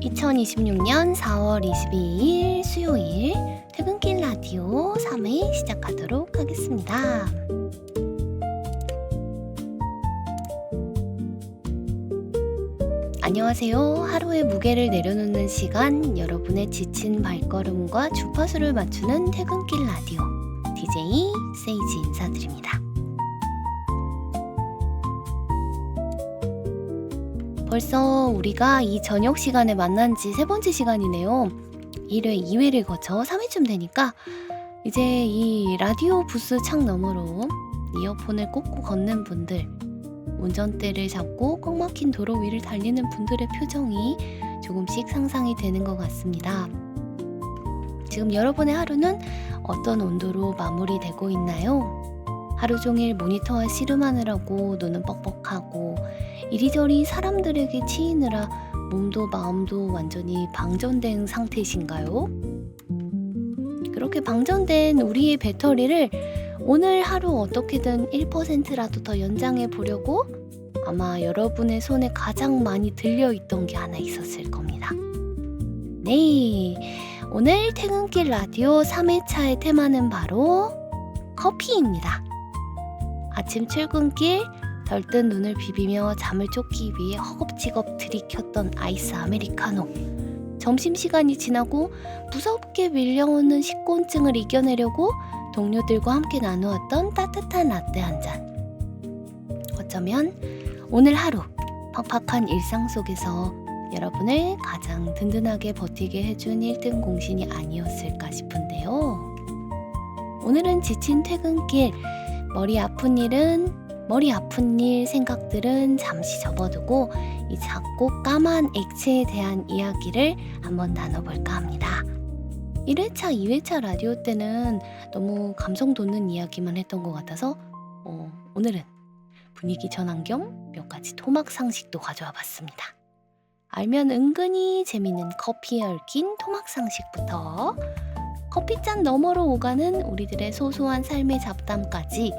2026년 4월 22일 수요일 퇴근길 라디오 3회 시작하도록 하겠습니다. 안녕하세요. 하루의 무게를 내려놓는 시간, 여러분의 지친 발걸음과 주파수를 맞추는 퇴근길 라디오 DJ 세이지 인사드립니다. 벌써 우리가 이 저녁 시간에 만난 지 3번째 시간이네요. 1회, 2회를 거쳐 3회쯤 되니까 이제 이 라디오 부스 창 너머로 이어폰을 꽂고 걷는 분들, 운전대를 잡고 꽉 막힌 도로 위를 달리는 분들의 표정이 조금씩 상상이 되는 것 같습니다. 지금 여러분의 하루는 어떤 온도로 마무리되고 있나요? 하루 종일 모니터와 씨름하느라고 눈은 뻑뻑하고 이리저리 사람들에게 치이느라 몸도 마음도 완전히 방전된 상태이신가요? 그렇게 방전된 우리의 배터리를 오늘 하루 어떻게든 1%라도 더 연장해 보려고 아마 여러분의 손에 가장 많이 들려있던 게 하나 있었을 겁니다. 네, 오늘 퇴근길 라디오 3회차의 테마는 바로 커피입니다. 아침 출근길 덜뜬 눈을 비비며 잠을 쫓기 위해 허겁지겁 들이켰던 아이스 아메리카노. 점심시간이 지나고 무섭게 밀려오는 식곤증을 이겨내려고 동료들과 함께 나누었던 따뜻한 라떼 한 잔. 어쩌면 오늘 하루 팍팍한 일상 속에서 여러분을 가장 든든하게 버티게 해준 1등 공신이 아니었을까 싶은데요. 오늘은 지친 퇴근길, 머리 아픈 일 생각들은 잠시 접어두고 이 작고 까만 액체에 대한 이야기를 한번 나눠볼까 합니다. 1회차, 2회차 라디오 때는 너무 감성 돋는 이야기만 했던 것 같아서 오늘은 분위기 전환 겸 몇 가지 토막 상식도 가져와 봤습니다. 알면 은근히 재밌는 커피에 얽힌 토막 상식부터 커피잔 너머로 오가는 우리들의 소소한 삶의 잡담까지,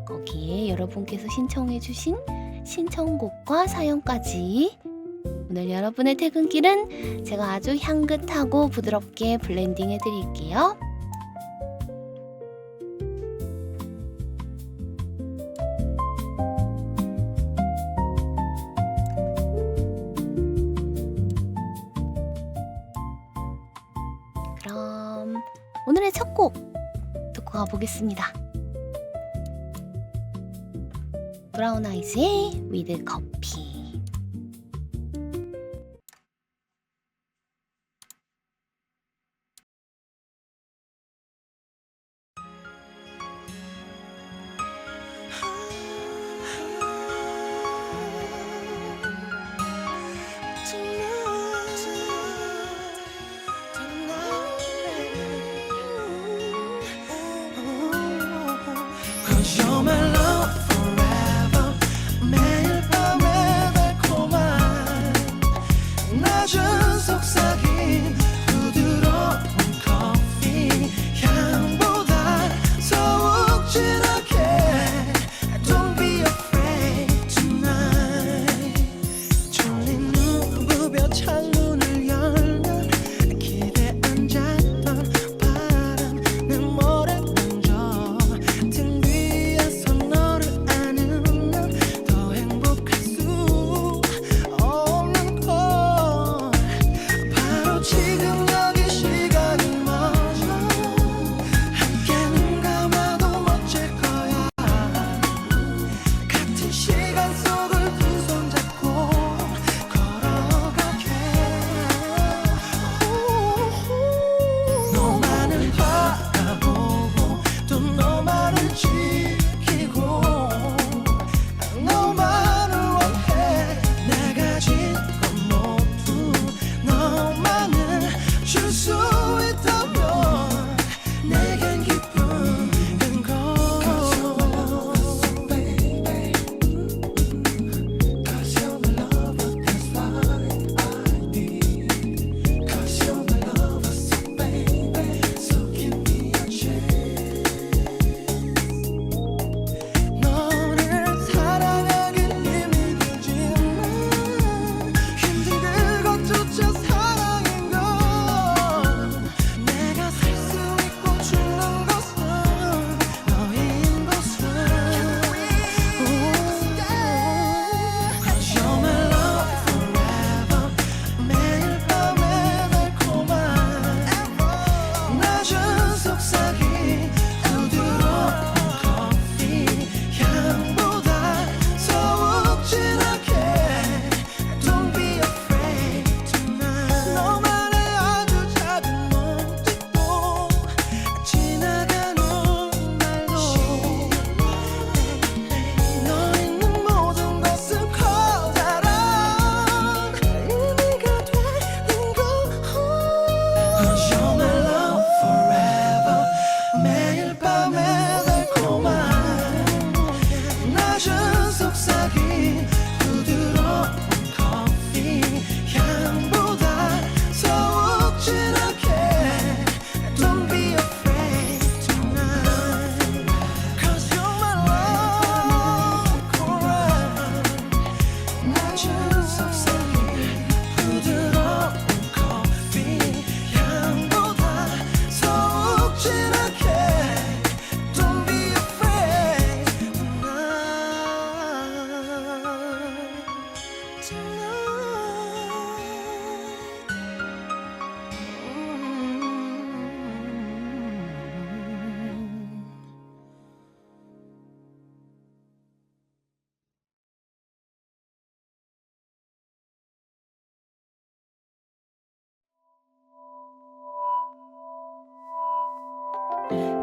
거기에 여러분께서 신청해주신 신청곡과 사연까지, 오늘 여러분의 퇴근길은 제가 아주 향긋하고 부드럽게 블렌딩 해드릴게요. 그럼 오늘의 첫 곡 듣고 가보겠습니다. 브라운 아이즈의 위드 커피. You're my love forever. 매일 밤에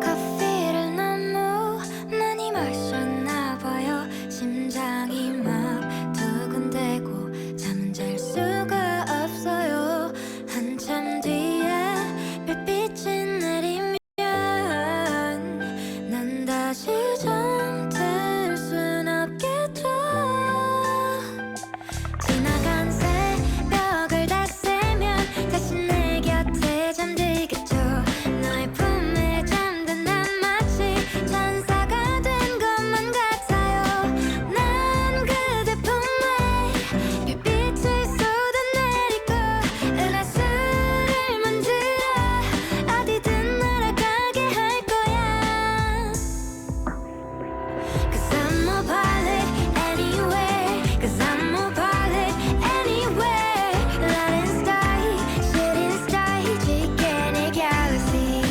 커피를 너무 많이 마셨나 봐요. 심장이 막 두근대고 잠은 잘 수가 없어요. 한참 뒤에 별빛이 내리면 난 다시 잠들 순 없겠죠. 지나간 새벽을 다 세면 다시 내 곁에 잠들겠죠. 너의 품에 잠든 난 마치 천사가 된 것만 같아요. 난 그대 품에 별빛을 쏟아내리고 은하수를 만들어 어디든 날아가게 할 거야. Cause I'm a pilot anywhere. Cause I'm a pilot anywhere. Light and star, shooting star, 지게 내 galaxy.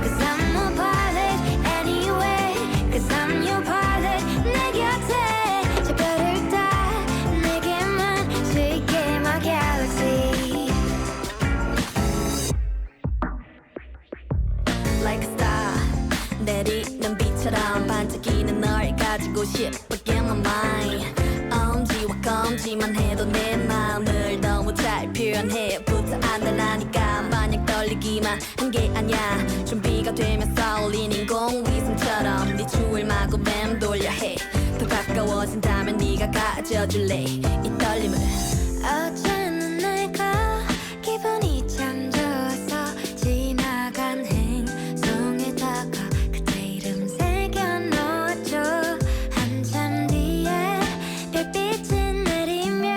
Cause I'm a pilot anywhere. Cause I'm your pilot. 내 곁에 저 별을 다 내게만 지게 my galaxy. Like a star 내리는 빛처럼 반짝이는 널 가지고 싶어 get my mind. 엄지와 검지만 해도 내 마음을 너무 잘 표현해부터 안다라니까 마냥 떨리기만 한 게 아냐. 준비가 되면 쏠린 인공위성처럼 네 추월 마구 맴돌려 해. 더 가까워진다면 네가 가져줄래 이 떨림을. 어제는 내가 기분이 참 좋아서 지나간 행성에다가 그대 이름 새겨놓았죠. 한참 뒤에 별빛이 내리면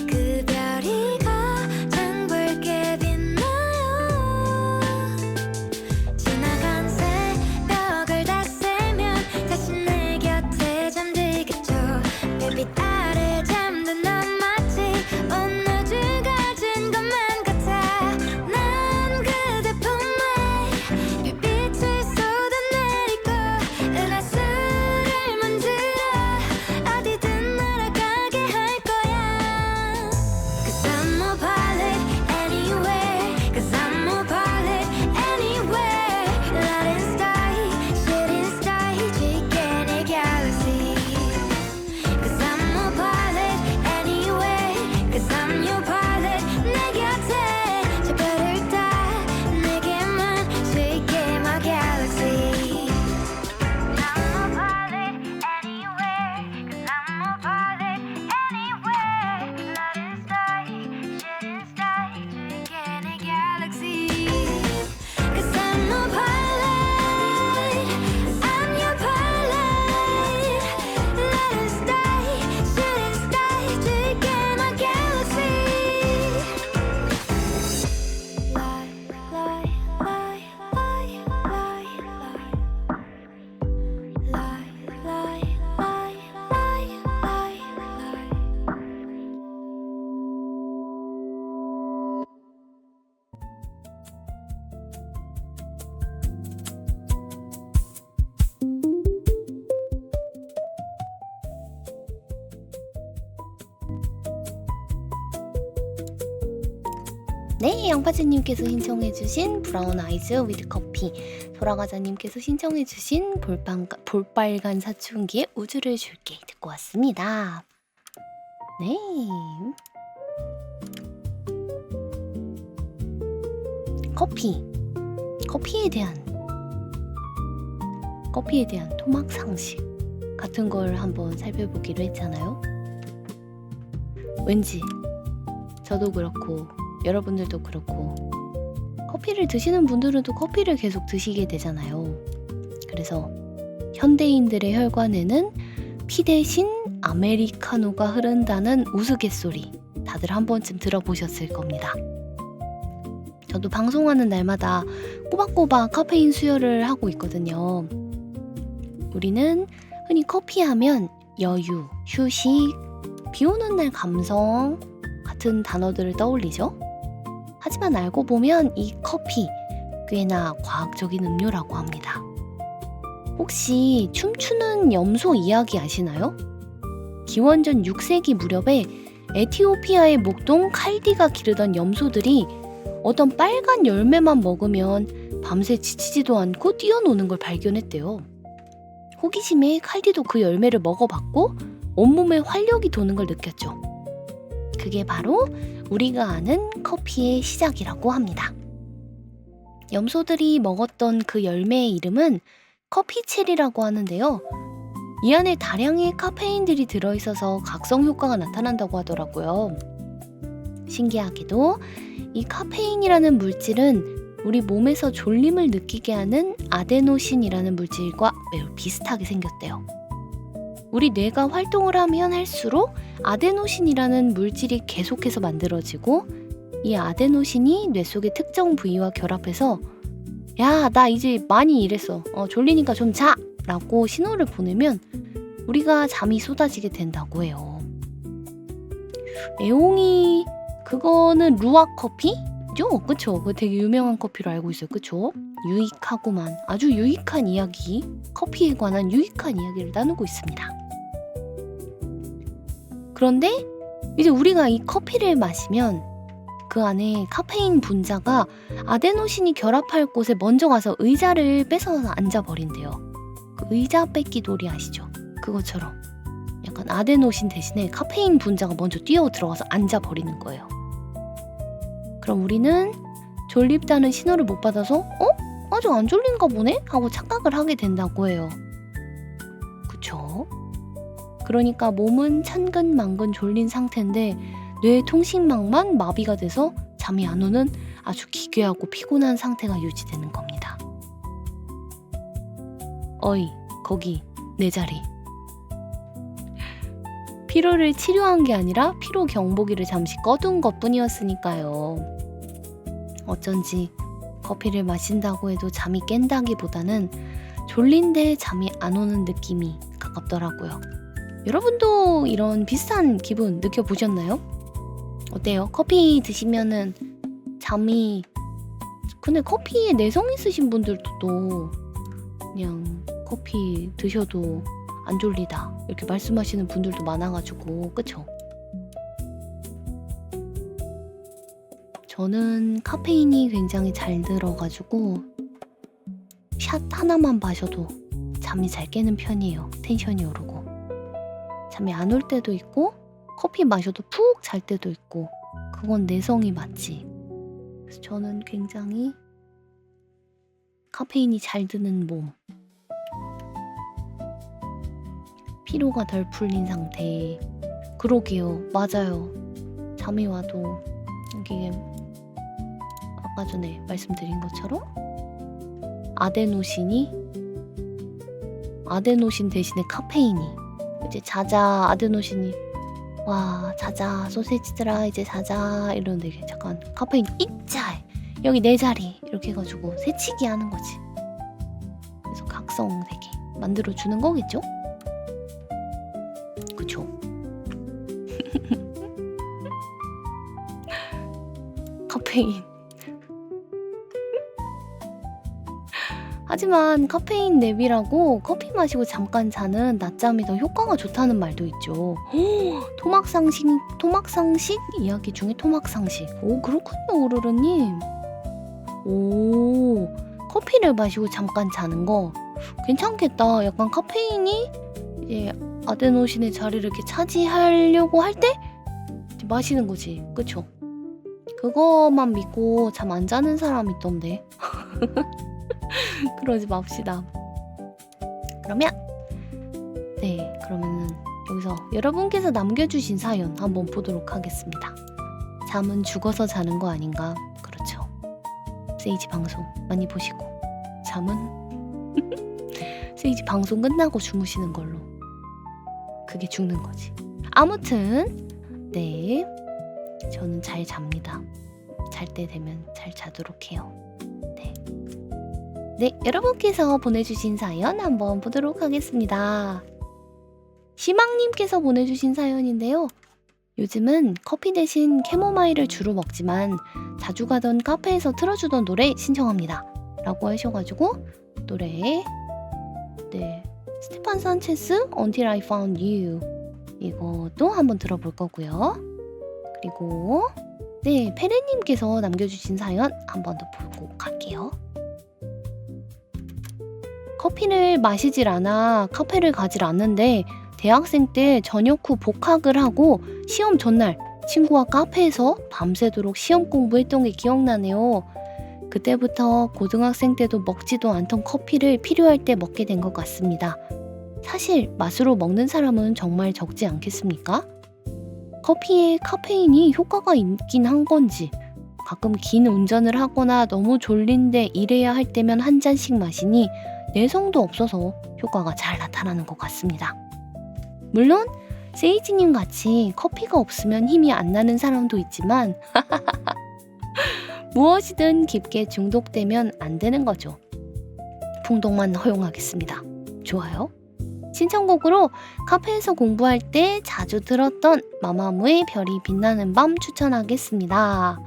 그 별이 가장 붉게 빛나요. 지나간 새벽을 다 세면 다시 내 곁에 잠들겠죠. 별빛 아래 잠든 난 마치 온 우주 가진 것만 같아. 난 그대 품에 별빛을 쏟아내리고 은하수를 만들어 어디든 날아가게 할 거야. Cause I'm a pilot anywhere. Cause I'm a pilot anywhere. Light and star, shooting star, 지게 내 galaxy. Cause I'm a pilot anywhere. Cause I'm your pilot. 내 곁에 저 별을 다 내게만 지게 my galaxy. I'm a pilot anywhere. Cause I'm a pilot anywhere. Light and star, shooting star, 지게 내 galaxy. Cause I'm a pilot. I'm your pilot. Light and star, shooting star, 지게 my galaxy. Lie, lie, lie, lie, lie, lie. Lie, lie, lie, lie, lie, lie. 네, 양파즈님께서 신청해주신 브라운 아이즈 위드 커피, 돌아가자님께서 신청해주신 볼빨간 사춘기의 우주를 줄게 듣고 왔습니다. 네. 커피에 대한 토막 상식 같은 걸 한번 살펴보기로 했잖아요. 왠지 저도 그렇고 여러분들도 그렇고 커피를 드시는 분들은 또 커피를 계속 드시게 되잖아요. 그래서 현대인들의 혈관에는 피 대신 아메리카노가 흐른다는 우스갯소리 다들 한 번쯤 들어보셨을 겁니다. 저도 방송하는 날마다 꼬박꼬박 카페인 수혈을 하고 있거든요. 우리는 흔히 커피하면 여유, 휴식, 비 오는 날 감성 같은 단어들을 떠올리죠. 하지만 알고 보면 이 커피 꽤나 과학적인 음료라고 합니다. 혹시 춤추는 염소 이야기 아시나요? 기원전 6세기 무렵에 에티오피아의 목동 칼디가 기르던 염소들이 어떤 빨간 열매만 먹으면 밤새 지치지도 않고 뛰어노는 걸 발견했대요. 호기심에 칼디도 그 열매를 먹어봤고 온몸에 활력이 도는 걸 느꼈죠. 그게 바로 우리가 아는 커피의 시작이라고 합니다. 염소들이 먹었던 그 열매의 이름은 커피체리라고 하는데요. 이 안에 다량의 카페인들이 들어있어서 각성 효과가 나타난다고 하더라고요. 신기하게도 이 카페인이라는 물질은 우리 몸에서 졸림을 느끼게 하는 아데노신이라는 물질과 매우 비슷하게 생겼대요. 우리 뇌가 활동을 하면 할수록 아데노신이라는 물질이 계속해서 만들어지고 이 아데노신이 뇌 속의 특정 부위와 결합해서 야, 나 이제 많이 일했어. 졸리니까 좀 자! 라고 신호를 보내면 우리가 잠이 쏟아지게 된다고 해요. 애옹이 그거는 루악 커피죠? 그쵸? 그거 되게 유명한 커피로 알고 있어요. 그쵸? 유익하구만. 아주 유익한 이야기, 커피에 관한 유익한 이야기를 나누고 있습니다. 그런데 이제 우리가 이 커피를 마시면 그 안에 카페인 분자가 아데노신이 결합할 곳에 먼저 가서 의자를 뺏어서 앉아버린대요. 그 의자 뺏기 놀이 아시죠? 그것처럼 약간 아데노신 대신에 카페인 분자가 먼저 뛰어 들어가서 앉아버리는 거예요. 그럼 우리는 졸립다는 신호를 못 받아서 아직 안 졸린가 보네? 하고 착각을 하게 된다고 해요. 그쵸? 그러니까 몸은 천근만근 졸린 상태인데 뇌 통신망만 마비가 돼서 잠이 안 오는 아주 기괴하고 피곤한 상태가 유지되는 겁니다. 어이, 거기 내 자리. 피로를 치료한 게 아니라 피로 경보기를 잠시 꺼둔 것뿐이었으니까요. 어쩐지 커피를 마신다고 해도 잠이 깬다기보다는 졸린데 잠이 안 오는 느낌이 가깝더라고요. 여러분도 이런 비슷한 기분 느껴보셨나요? 어때요? 커피 드시면은 잠이... 근데 커피에 내성 있으신 분들도 또 그냥 커피 드셔도 안 졸리다 이렇게 말씀하시는 분들도 많아가지고 그쵸? 저는 카페인이 굉장히 잘 들어가지고 샷 하나만 마셔도 잠이 잘 깨는 편이에요. 텐션이 오르고 잠이 안 올 때도 있고 커피 마셔도 푹 잘 때도 있고 그건 내성이 맞지. 그래서 저는 굉장히 카페인이 잘 드는 몸, 피로가 덜 풀린 상태. 그러게요. 맞아요. 잠이 와도 이게 아까 전에 말씀드린 것처럼 아데노신 대신에 카페인이 이제 자자 아데노신이 와 자자 소세지들아 이제 자자 이러는데 이게 잠깐 카페인 입자 여기 내 자리 이렇게 해가지고 새치기 하는 거지. 그래서 각성 되게 만들어주는 거겠죠? 그쵸? 카페인 하지만 카페인 랩이라고 커피 마시고 잠깐 자는 낮잠이 더 효과가 좋다는 말도 있죠. 토막상식 이야기 중에 토막상식. 오 그렇군요 오르르님. 오 커피를 마시고 잠깐 자는 거 괜찮겠다. 약간 카페인이 이제 아데노신의 자리를 이렇게 차지하려고 할 때 마시는 거지. 그쵸? 그거만 믿고 잠 안 자는 사람 있던데. 그러지 맙시다. 그러면은 여기서 여러분께서 남겨주신 사연 한번 보도록 하겠습니다. 잠은 죽어서 자는 거 아닌가? 그렇죠. 세이지 방송 많이 보시고 잠은 세이지 방송 끝나고 주무시는 걸로. 그게 죽는 거지. 아무튼 네, 저는 잘 잡니다. 잘 때 되면 잘 자도록 해요. 네, 여러분께서 보내주신 사연 한번 보도록 하겠습니다. 시망님께서 보내주신 사연인데요. 요즘은 커피 대신 캐모마일을 주로 먹지만 자주 가던 카페에서 틀어주던 노래 신청합니다. 라고 하셔가지고 노래 스테판 산체스 Until I Found You 이것도 한번 들어볼 거고요. 그리고 페레님께서 남겨주신 사연 한 번 더 보고 갈게요. 커피를 마시질 않아 카페를 가질 않는데 대학생 때 저녁 후 복학을 하고 시험 전날 친구와 카페에서 밤새도록 시험 공부했던 게 기억나네요. 그때부터 고등학생 때도 먹지도 않던 커피를 필요할 때 먹게 된 것 같습니다. 사실 맛으로 먹는 사람은 정말 적지 않겠습니까? 커피에 카페인이 효과가 있긴 한 건지 가끔 긴 운전을 하거나 너무 졸린데 일해야 할 때면 한 잔씩 마시니 내성도 없어서 효과가 잘 나타나는 것 같습니다. 물론 세이지님 같이 커피가 없으면 힘이 안 나는 사람도 있지만 무엇이든 깊게 중독되면 안 되는 거죠. 풍독만 허용하겠습니다. 좋아요. 신청곡으로 카페에서 공부할 때 자주 들었던 마마무의 별이 빛나는 밤 추천하겠습니다.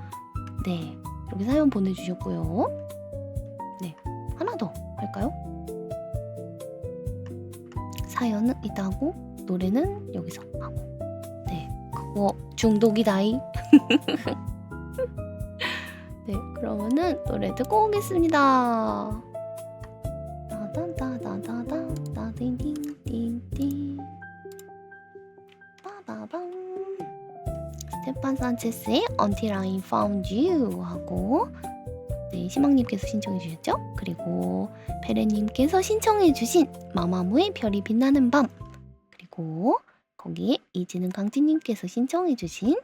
네, 여기 사연 보내주셨고요. 네, 하나 더 할까요? 사연은 이따 하고 노래는 여기서 하고. 네, 그거 중독이다이. 네, 그러면은 노래 듣고 오겠습니다. 따다다다다다 따딩딩딩딩 빠바밤. 스테판 산체스의 Until I Found You 하고 시망님께서 신청해 주셨죠? 그리고 베레님께서 신청해 주신 마마무의 별이 빛나는 밤, 그리고 거기에 이지는 강진님께서 신청해 주신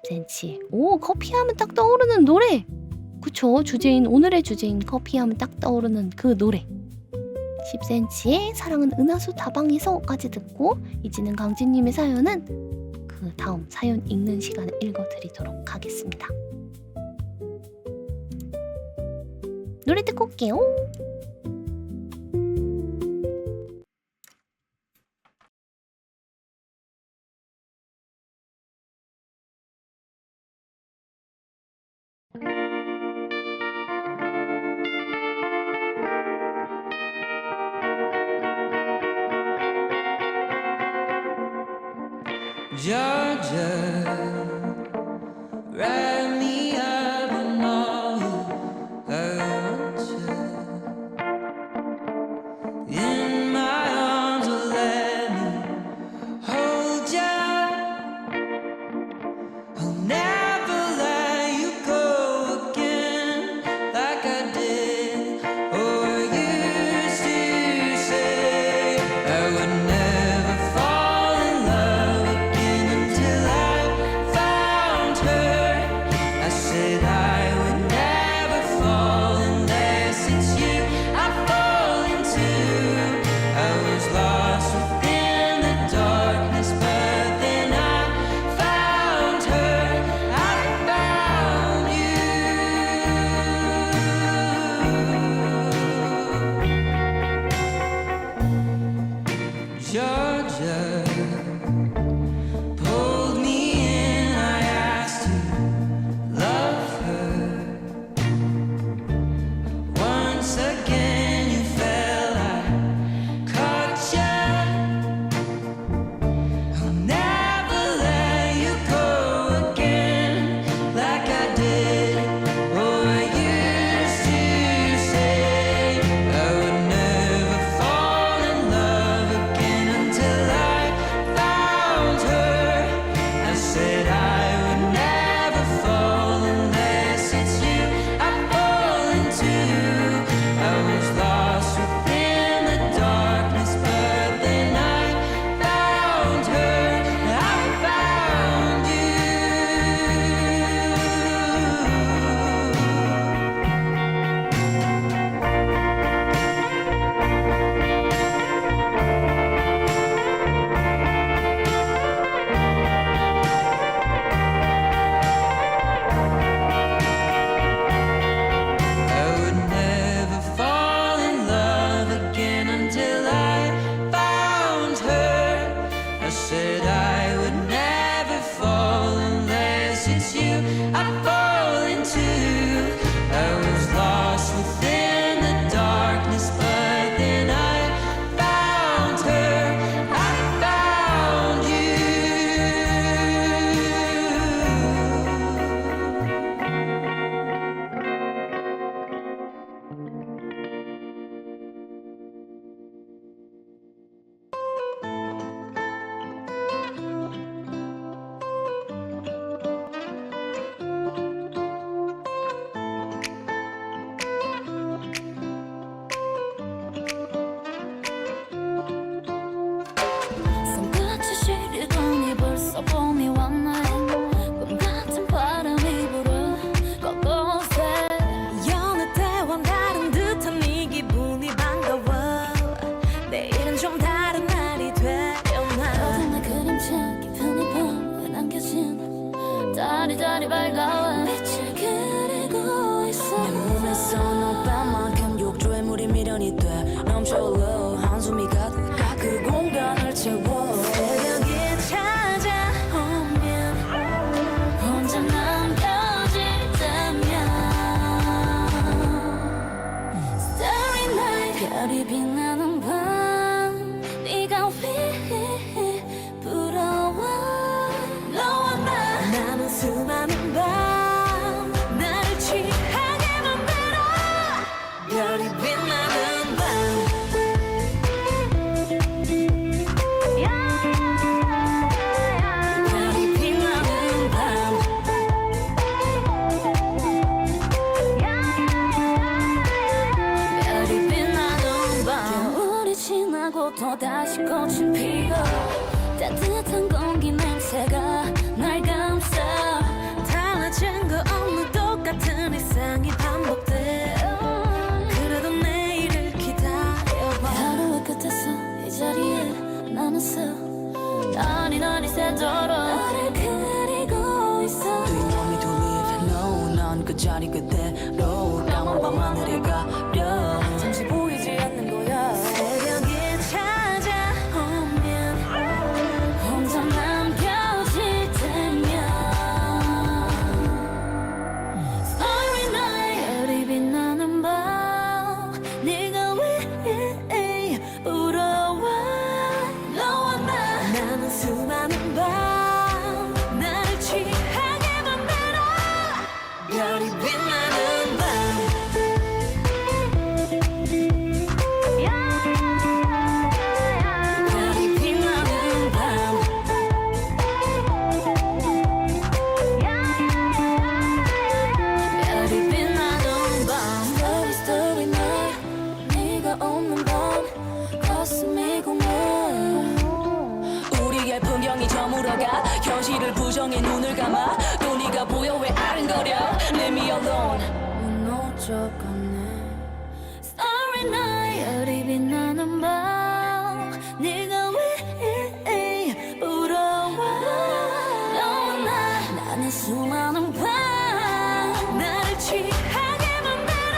10cm. 오, 커피하면 딱 떠오르는 노래. 그쵸, 주제인, 오늘의 주제인 커피하면 딱 떠오르는 그 노래 10cm의 사랑은 은하수 다방에서까지 듣고, 이지는 강진님의 사연은 그 다음 사연 읽는 시간에 읽어드리도록 하겠습니다. 노래 듣고 올게요. Georgia, write me up and all I want you in my arms, or let me hold ya. I'll never let you go again like I did or used to say. I would never fall in love again until I found her. 여전히 밝아와 빛을 그리고 있어 내 몸에서 너만큼 욕조에 물이 미련이 돼 넘쳐 올라 한숨이 가득 그 공간을 채워 새벽이 찾아오면 혼자 남겨질 때면 Starry night 별이 빛나는 밤 네가 왜 부러워 너와 나는 수많은 밤 나를 취하게 만들어 별이 빛나는 밤 별이 빛나는 밤 별이 빛나는 밤 겨울이 지나고 또다시 꽃이 피고 따뜻한 공기 냄새가 날 감싸 달라진 거 없는 똑같은 일상이 반복돼 그래도 내일을 기다려봐 하루의 끝에서 이 자리에 나는 서 아니 새도록 너를 그리고 있어 Do you want me to leave? No 난 그 자리 그대로 까만 밤 하늘에 가려 잠시 보이지 않는 거야 새벽이 찾아오면 혼자 남겨질 때면 Starry night 별이 빛나는 밤 네가 왜 부러워 너와 나는 수많은 밤 나를 취하게 만들어 별이 빛나는 밤 별이 빛나는 밤 별이 빛나는 밤 Starry starry night 네가 없는 밤 가슴이 공허 우리의 풍경이 저물어가 현실을 부정해 눈을 감아 또 네가 보여 왜 아른거려 Leave me alone 무너져가네 Starry night 별이 빛나는 밤 네가 왜 부러워 너와 나는 수많은 밤 나를 취하게 만들어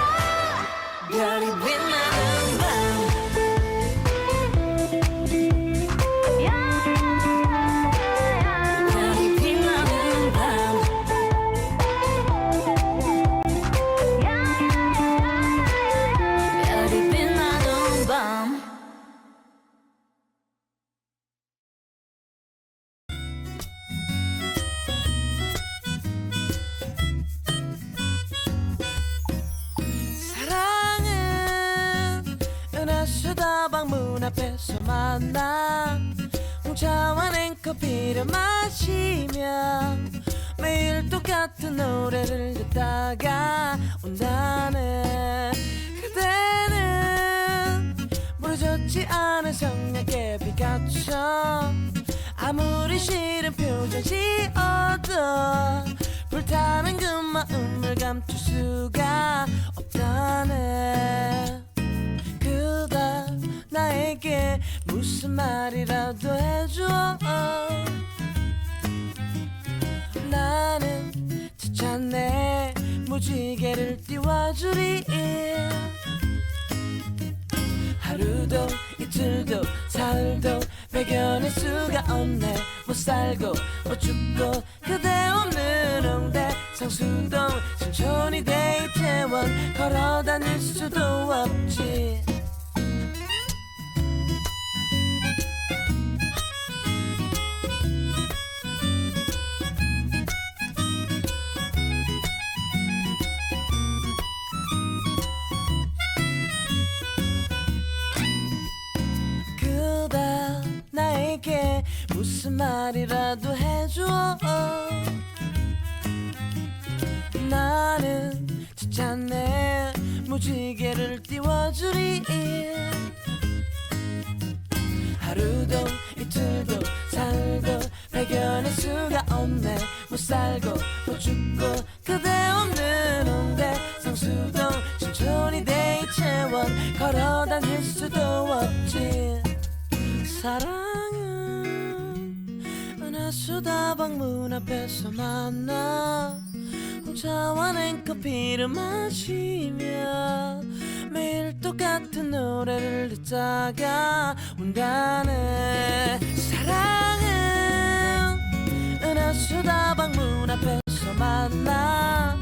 별이 빛나는 밤 별이 빛나는 밤 별이 빛나는 밤 사랑은 은하수다방 문 앞에서 만나 홍차와 냉커피를 마시며 매일 똑같은 노래를 듣다가 온다네 그대는 부러졌지 않은 성냥개 빛같처럼 아무리 싫은 표정 지어도 불타는 그 마음을 감출 수가 없다네 그다 나에게 무슨 말이라도 해줘 나는 지쳤네 무지개를 띄워주리 하루도 이틀도 사흘도 배견할 수가 없네 못 살고 못 죽고 그대 없는 홍대 상수동 신촌이 대이태원 걸어 다닐 수도 없지 그다 나에게 무슨 말이라도 해줘 나는 지쳤네 무지개를 띄워주리 하루도 이틀도 사흘도 발견할 수가 없네 못 살고 못 죽고 그대 없는 홍대 상수동 신촌이 대이태원 걸어 다닐 수도 없지 사랑은 은하수 은하수다방 문 앞에서 만나 홍차와 냉커피를 마시며 매일 똑같은 노래를 듣다가 온다네. 사랑은 은하수다방 문 앞에서 만나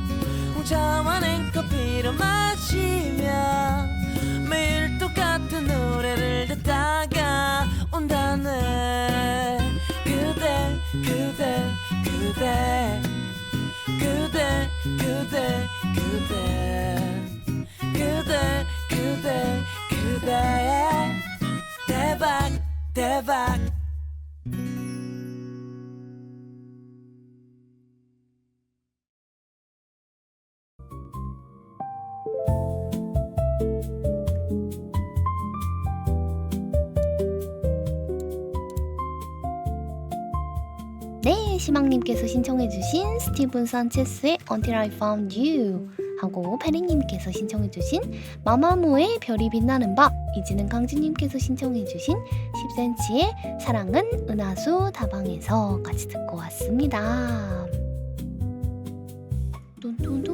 홍차와 냉커피를 마시며 매일 똑같은 노래를 듣다가 온다네. 그대 그대 그대 그대 그대 그대 그대 그대 그대 대박 대박. 네, 시망님께서 신청해주신 스티븐 산체스의 Until I Found You 하고 페리님께서 신청해주신 마마무의 별이 빛나는 밤, 이지는 강진님께서 신청해주신 10cm의 사랑은 은하수 다방에서 같이 듣고 왔습니다. 뚠뚠뚠.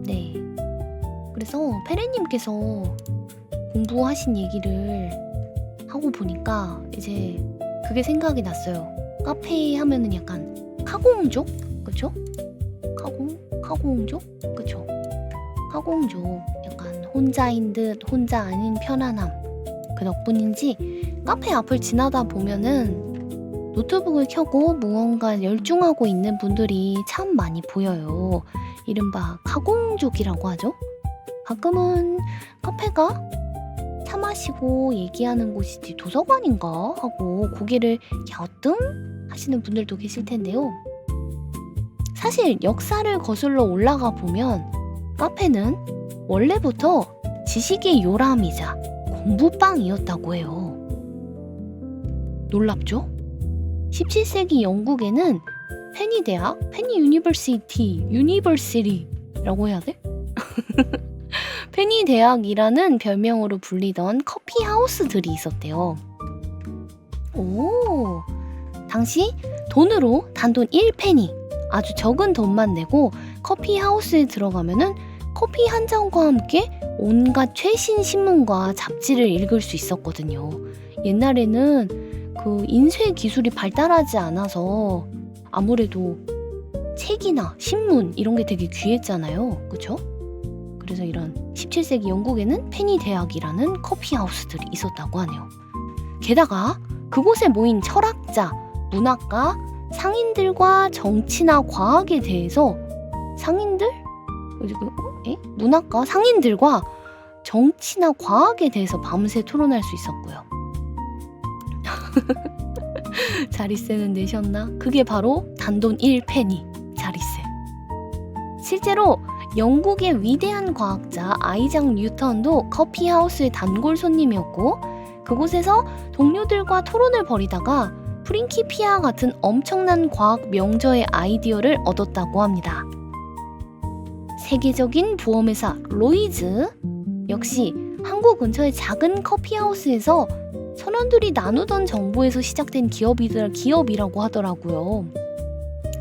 네, 그래서 페리님께서 공부하신 얘기를 하고 보니까 이제 그게 생각이 났어요. 카페 하면은 약간 카공족? 그쵸? 카공족? 그쵸? 카공족. 약간 혼자인 듯 혼자 아닌 편안함. 그 덕분인지 카페 앞을 지나다 보면은 노트북을 켜고 무언가 열중하고 있는 분들이 참 많이 보여요. 이른바 카공족이라고 하죠. 가끔은 카페가 차 마시고 얘기하는 곳이지 도서관인가 하고 고개를 갸우뚱 하시는 분들도 계실 텐데요. 사실 역사를 거슬러 올라가 보면 카페는 원래부터 지식의 요람이자 공부방이었다고 해요. 놀랍죠? 17세기 영국에는 페니 대학, 페니 유니버시티라고 해야 돼? 페니 대학이라는 별명으로 불리던 커피 하우스들이 있었대요. 오, 당시 돈으로 단돈 1페니, 아주 적은 돈만 내고 커피 하우스에 들어가면은 커피 한 잔과 함께 온갖 최신 신문과 잡지를 읽을 수 있었거든요. 옛날에는 그 인쇄 기술이 발달하지 않아서 아무래도 책이나 신문 이런 게 되게 귀했잖아요. 그쵸? 그래서 이런 17세기 영국에는 페니 대학이라는 커피하우스들이 있었다고 하네요. 게다가 그곳에 모인 철학자, 문학가, 상인들과 정치나 과학에 대해서 문학가, 상인들과 정치나 과학에 대해서 밤새 토론할 수 있었고요. 자리세는 내셨나? 그게 바로 단돈 1페니 자리세. 실제로 영국의 위대한 과학자 아이작 뉴턴도 커피하우스의 단골 손님이었고 그곳에서 동료들과 토론을 벌이다가 프린키피아 같은 엄청난 과학 명저의 아이디어를 얻었다고 합니다. 세계적인 보험회사 로이즈 역시 한국 근처의 작은 커피하우스에서 선원들이 나누던 정보에서 시작된 기업이라고 하더라고요.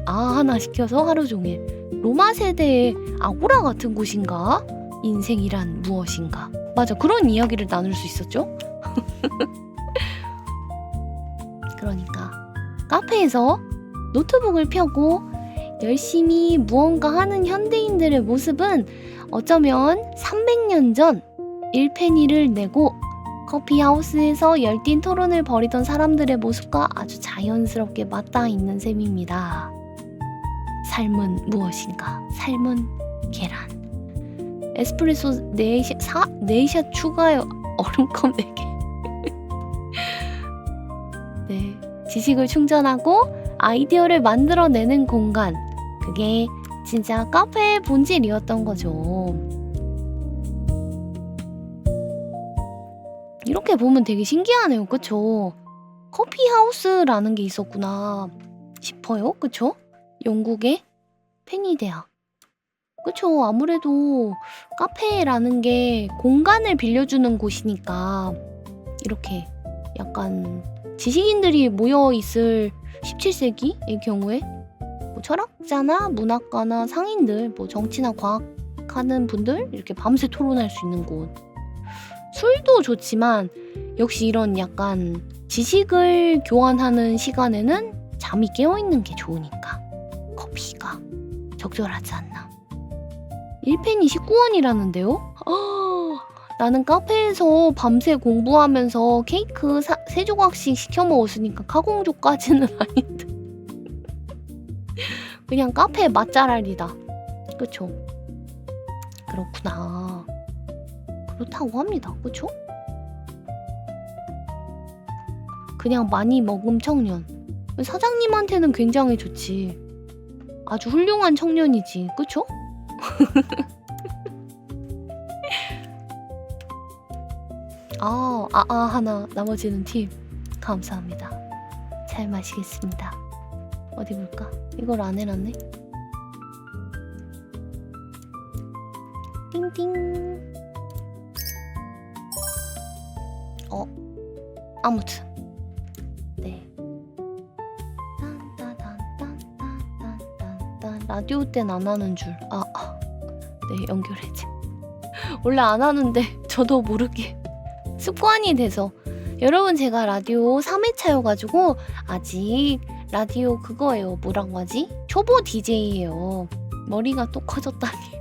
하나 시켜서 하루 종일. 로마 세대의 아고라 같은 곳인가? 인생이란 무엇인가? 맞아, 그런 이야기를 나눌 수 있었죠? 그러니까 카페에서 노트북을 펴고 열심히 무언가 하는 현대인들의 모습은 어쩌면 300년 전 1페니를 내고 커피하우스에서 열띤 토론을 벌이던 사람들의 모습과 아주 자연스럽게 맞닿아 있는 셈입니다. 삶은 무엇인가? 삶은 계란. 에스프레소 4샷 추가요. 얼음컵 4개. 네, 지식을 충전하고 아이디어를 만들어내는 공간. 그게 진짜 카페의 본질이었던 거죠. 이렇게 보면 되게 신기하네요. 그쵸? 커피하우스라는 게 있었구나 싶어요. 그쵸? 영국의 페니 대학. 그쵸? 아무래도 카페라는 게 공간을 빌려주는 곳이니까 이렇게 약간 지식인들이 모여 있을 17세기의 경우에 뭐 철학자나 문학가나 상인들, 뭐 정치나 과학 하는 분들 이렇게 밤새 토론할 수 있는 곳. 술도 좋지만 역시 이런 약간 지식을 교환하는 시간에는 잠이 깨어있는 게 좋으니까 커피가 적절하지 않나. 1펜이 19원이라는데요? 나는 카페에서 밤새 공부하면서 케이크 3조각씩 시켜 먹었으니까 카공조까지는 아닌데 그냥 카페 맛잘알이다. 그쵸? 그렇구나. 그렇다고 합니다. 그쵸? 그냥 많이 먹음 청년. 사장님한테는 굉장히 좋지. 아주 훌륭한 청년이지. 그쵸? 하나 나머지는 팁 감사합니다. 잘 마시겠습니다. 어디 볼까? 이걸 안 해놨네. 띵띵. 아무튼 네. 라디오 땐 안 하는 줄. 네, 연결해지. 원래 안 하는데 저도 모르게 습관이 돼서. 여러분, 제가 라디오 3회차여가지고 아직 라디오 그거예요. 뭐라고 하지? 초보 DJ예요. 머리가 또 커졌다니.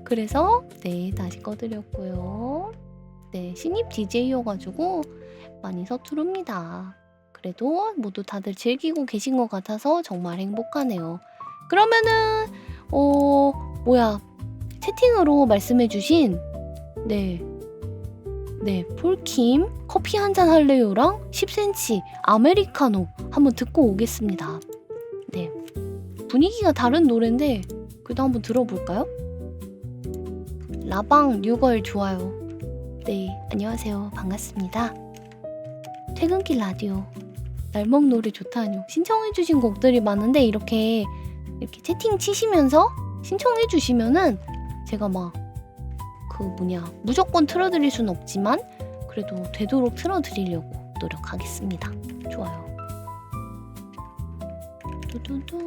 그래서 네, 다시 꺼드렸고요. 네, 신입 DJ여가지고 많이 서투릅니다. 그래도 모두 다들 즐기고 계신 것 같아서 정말 행복하네요. 그러면은 채팅으로 말씀해주신 네, 폴킴 커피 한잔 할래요랑 10cm 아메리카노 한번 듣고 오겠습니다. 네, 분위기가 다른 노래인데 그래도 한번 들어볼까요? 라방 뉴걸 좋아요. 네, 안녕하세요. 반갑습니다. 퇴근길 라디오 날먹 노래 좋다뇨. 신청해주신 곡들이 많은데 이렇게 채팅 치시면서 신청해주시면은 제가 무조건 틀어드릴 순 없지만 그래도 되도록 틀어드리려고 노력하겠습니다. 좋아요. 두두두.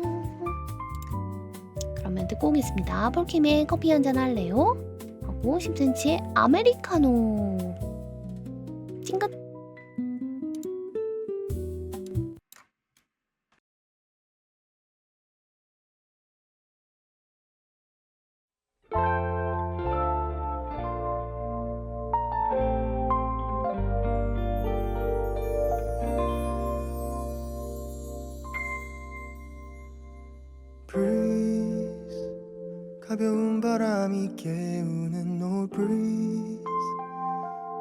그러면 듣고 오겠습니다. 폴킴의 커피 한잔 할래요? 하고 10cm의 아메리카노. 찡긋. 가벼운 바람이 깨우는 no breeze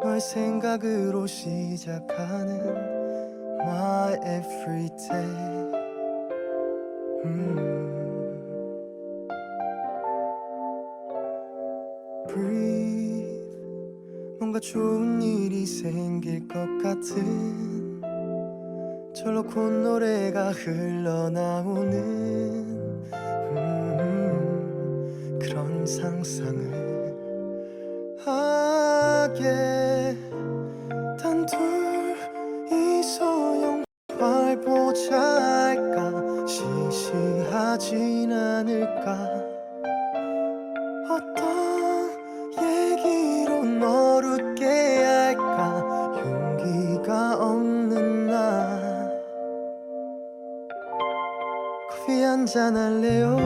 너의 생각으로 시작하는 my everyday breathe 뭔가 좋은 일이 생길 것 같은 절로 콧노래가 흘러나오는 그런 상상을 하게 단둘이서 영화를 보자 할까 시시하진 않을까 어떤 얘기로 널 웃게 할까 용기가 없는 나 커피 한잔 할래요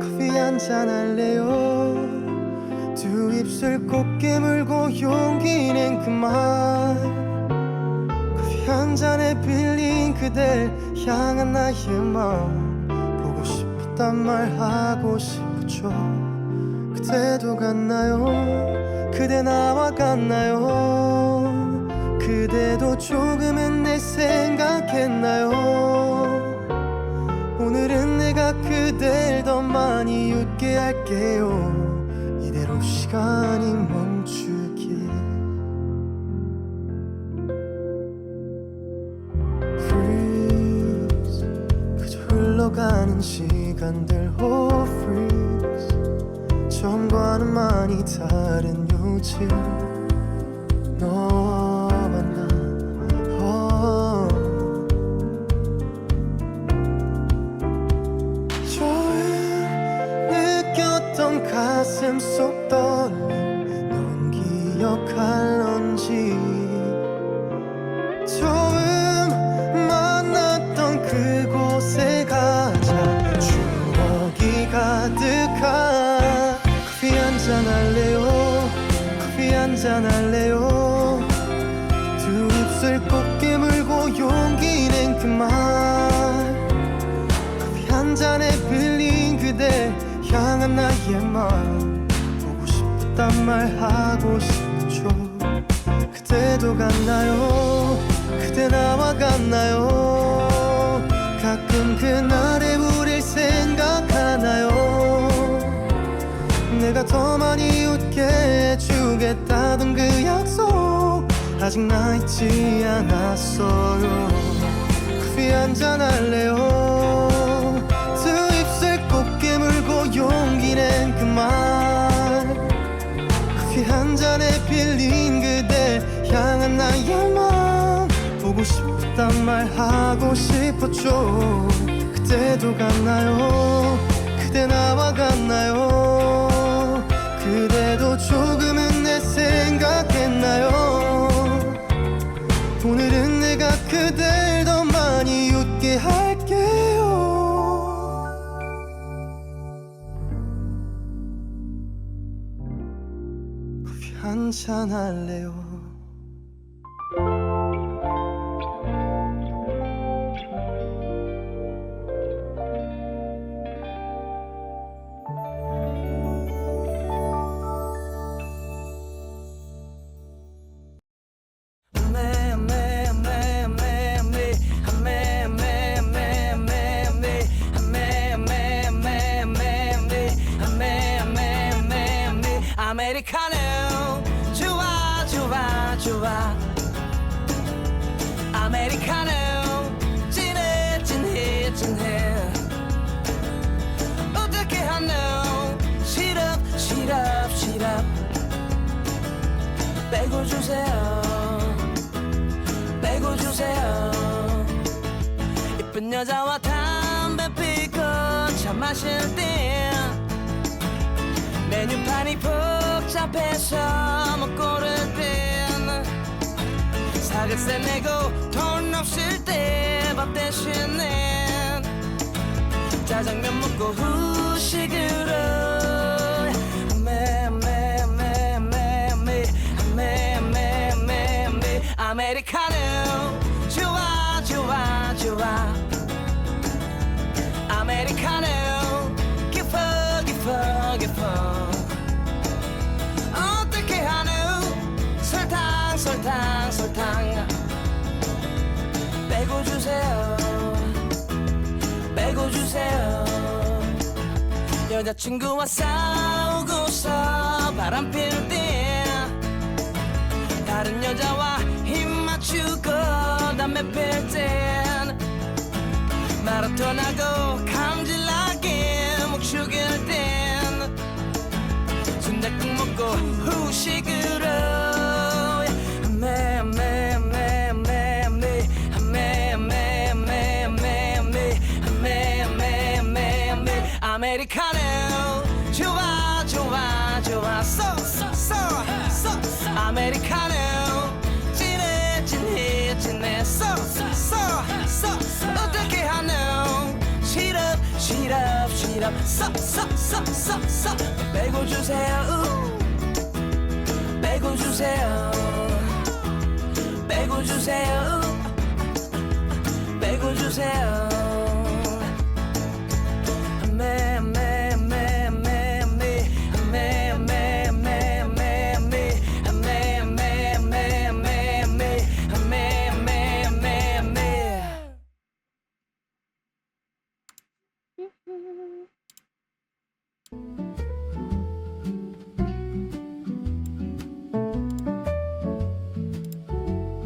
커피 한잔 할래요 두 입술 꼭 깨물고 용기 낸 그 말 커피 한 잔에 빌린 그댈 향한 나의 마음 보고 싶단 말 하고 싶죠 그때도 같나요 그대 나와 같나요 그대도 조금은 내 생각했나요 오늘은 내가 그댈 더 많이 웃게 할게요 이대로 시간이 멈추길 Freeze 그저 흘러가는 시간들 Oh freeze 처음과는 많이 다른 요즘 너와 너의 마음 보고 싶단 말 하고 싶죠. 그때도 같나요? 그대 나와 같나요? 가끔 그날의 우릴 생각하나요? 내가 더 많이 웃게 해주겠다던 그 약속 아직 나 잊지 않았어요. 커피 한잔 할래요? 두 입술 꼭 깨물고 용기 낸 그 말 커피 한 잔에 빌린 그대 향한 나의 마음 보고 싶단 말 하고 싶었죠. 그때도 같나요? 그대 나와 같나요? 그대도 조금은 내 생각했나요? 오늘은 내가 그댈 더 많이 웃게 할게요. 커피 한잔 할래요? 아메리카노 좋아 좋아 좋아 아메리카노 진해 진해 진해 어떻게 하노 시럽 시럽 시럽 빼고 주세요 빼고 주세요 이쁜 여자와 담배 피고 차 마실 때 메뉴판이 복잡해서 못 고를 땐 사글세 내고 돈 없을 때 밥 대신에 짜장면 먹고 후식으로 아메리카노 좋아 좋아 좋아 아메리카노 기뻐 기뻐 기뻐 어떻게 하노 설탕 설탕 설탕 빼고 주세요 빼고 주세요 여자친구와 싸우고서 바람 필 때 다른 여자와 힘 맞추고 담배 필 땐 마라톤하고 감질나게 목 죽일 땐 순댓국 먹고 후식으로 아메리카노 좋아 좋아 좋아 쏘쏘쏘 아메리카노 진해 진해 진해 쏘쏘쏘 어떻게 하노 시럽 시럽 시럽 쏘쏘쏘쏘 빼고 주세요 빼고 주세요 빼고 주세요 빼고 주세요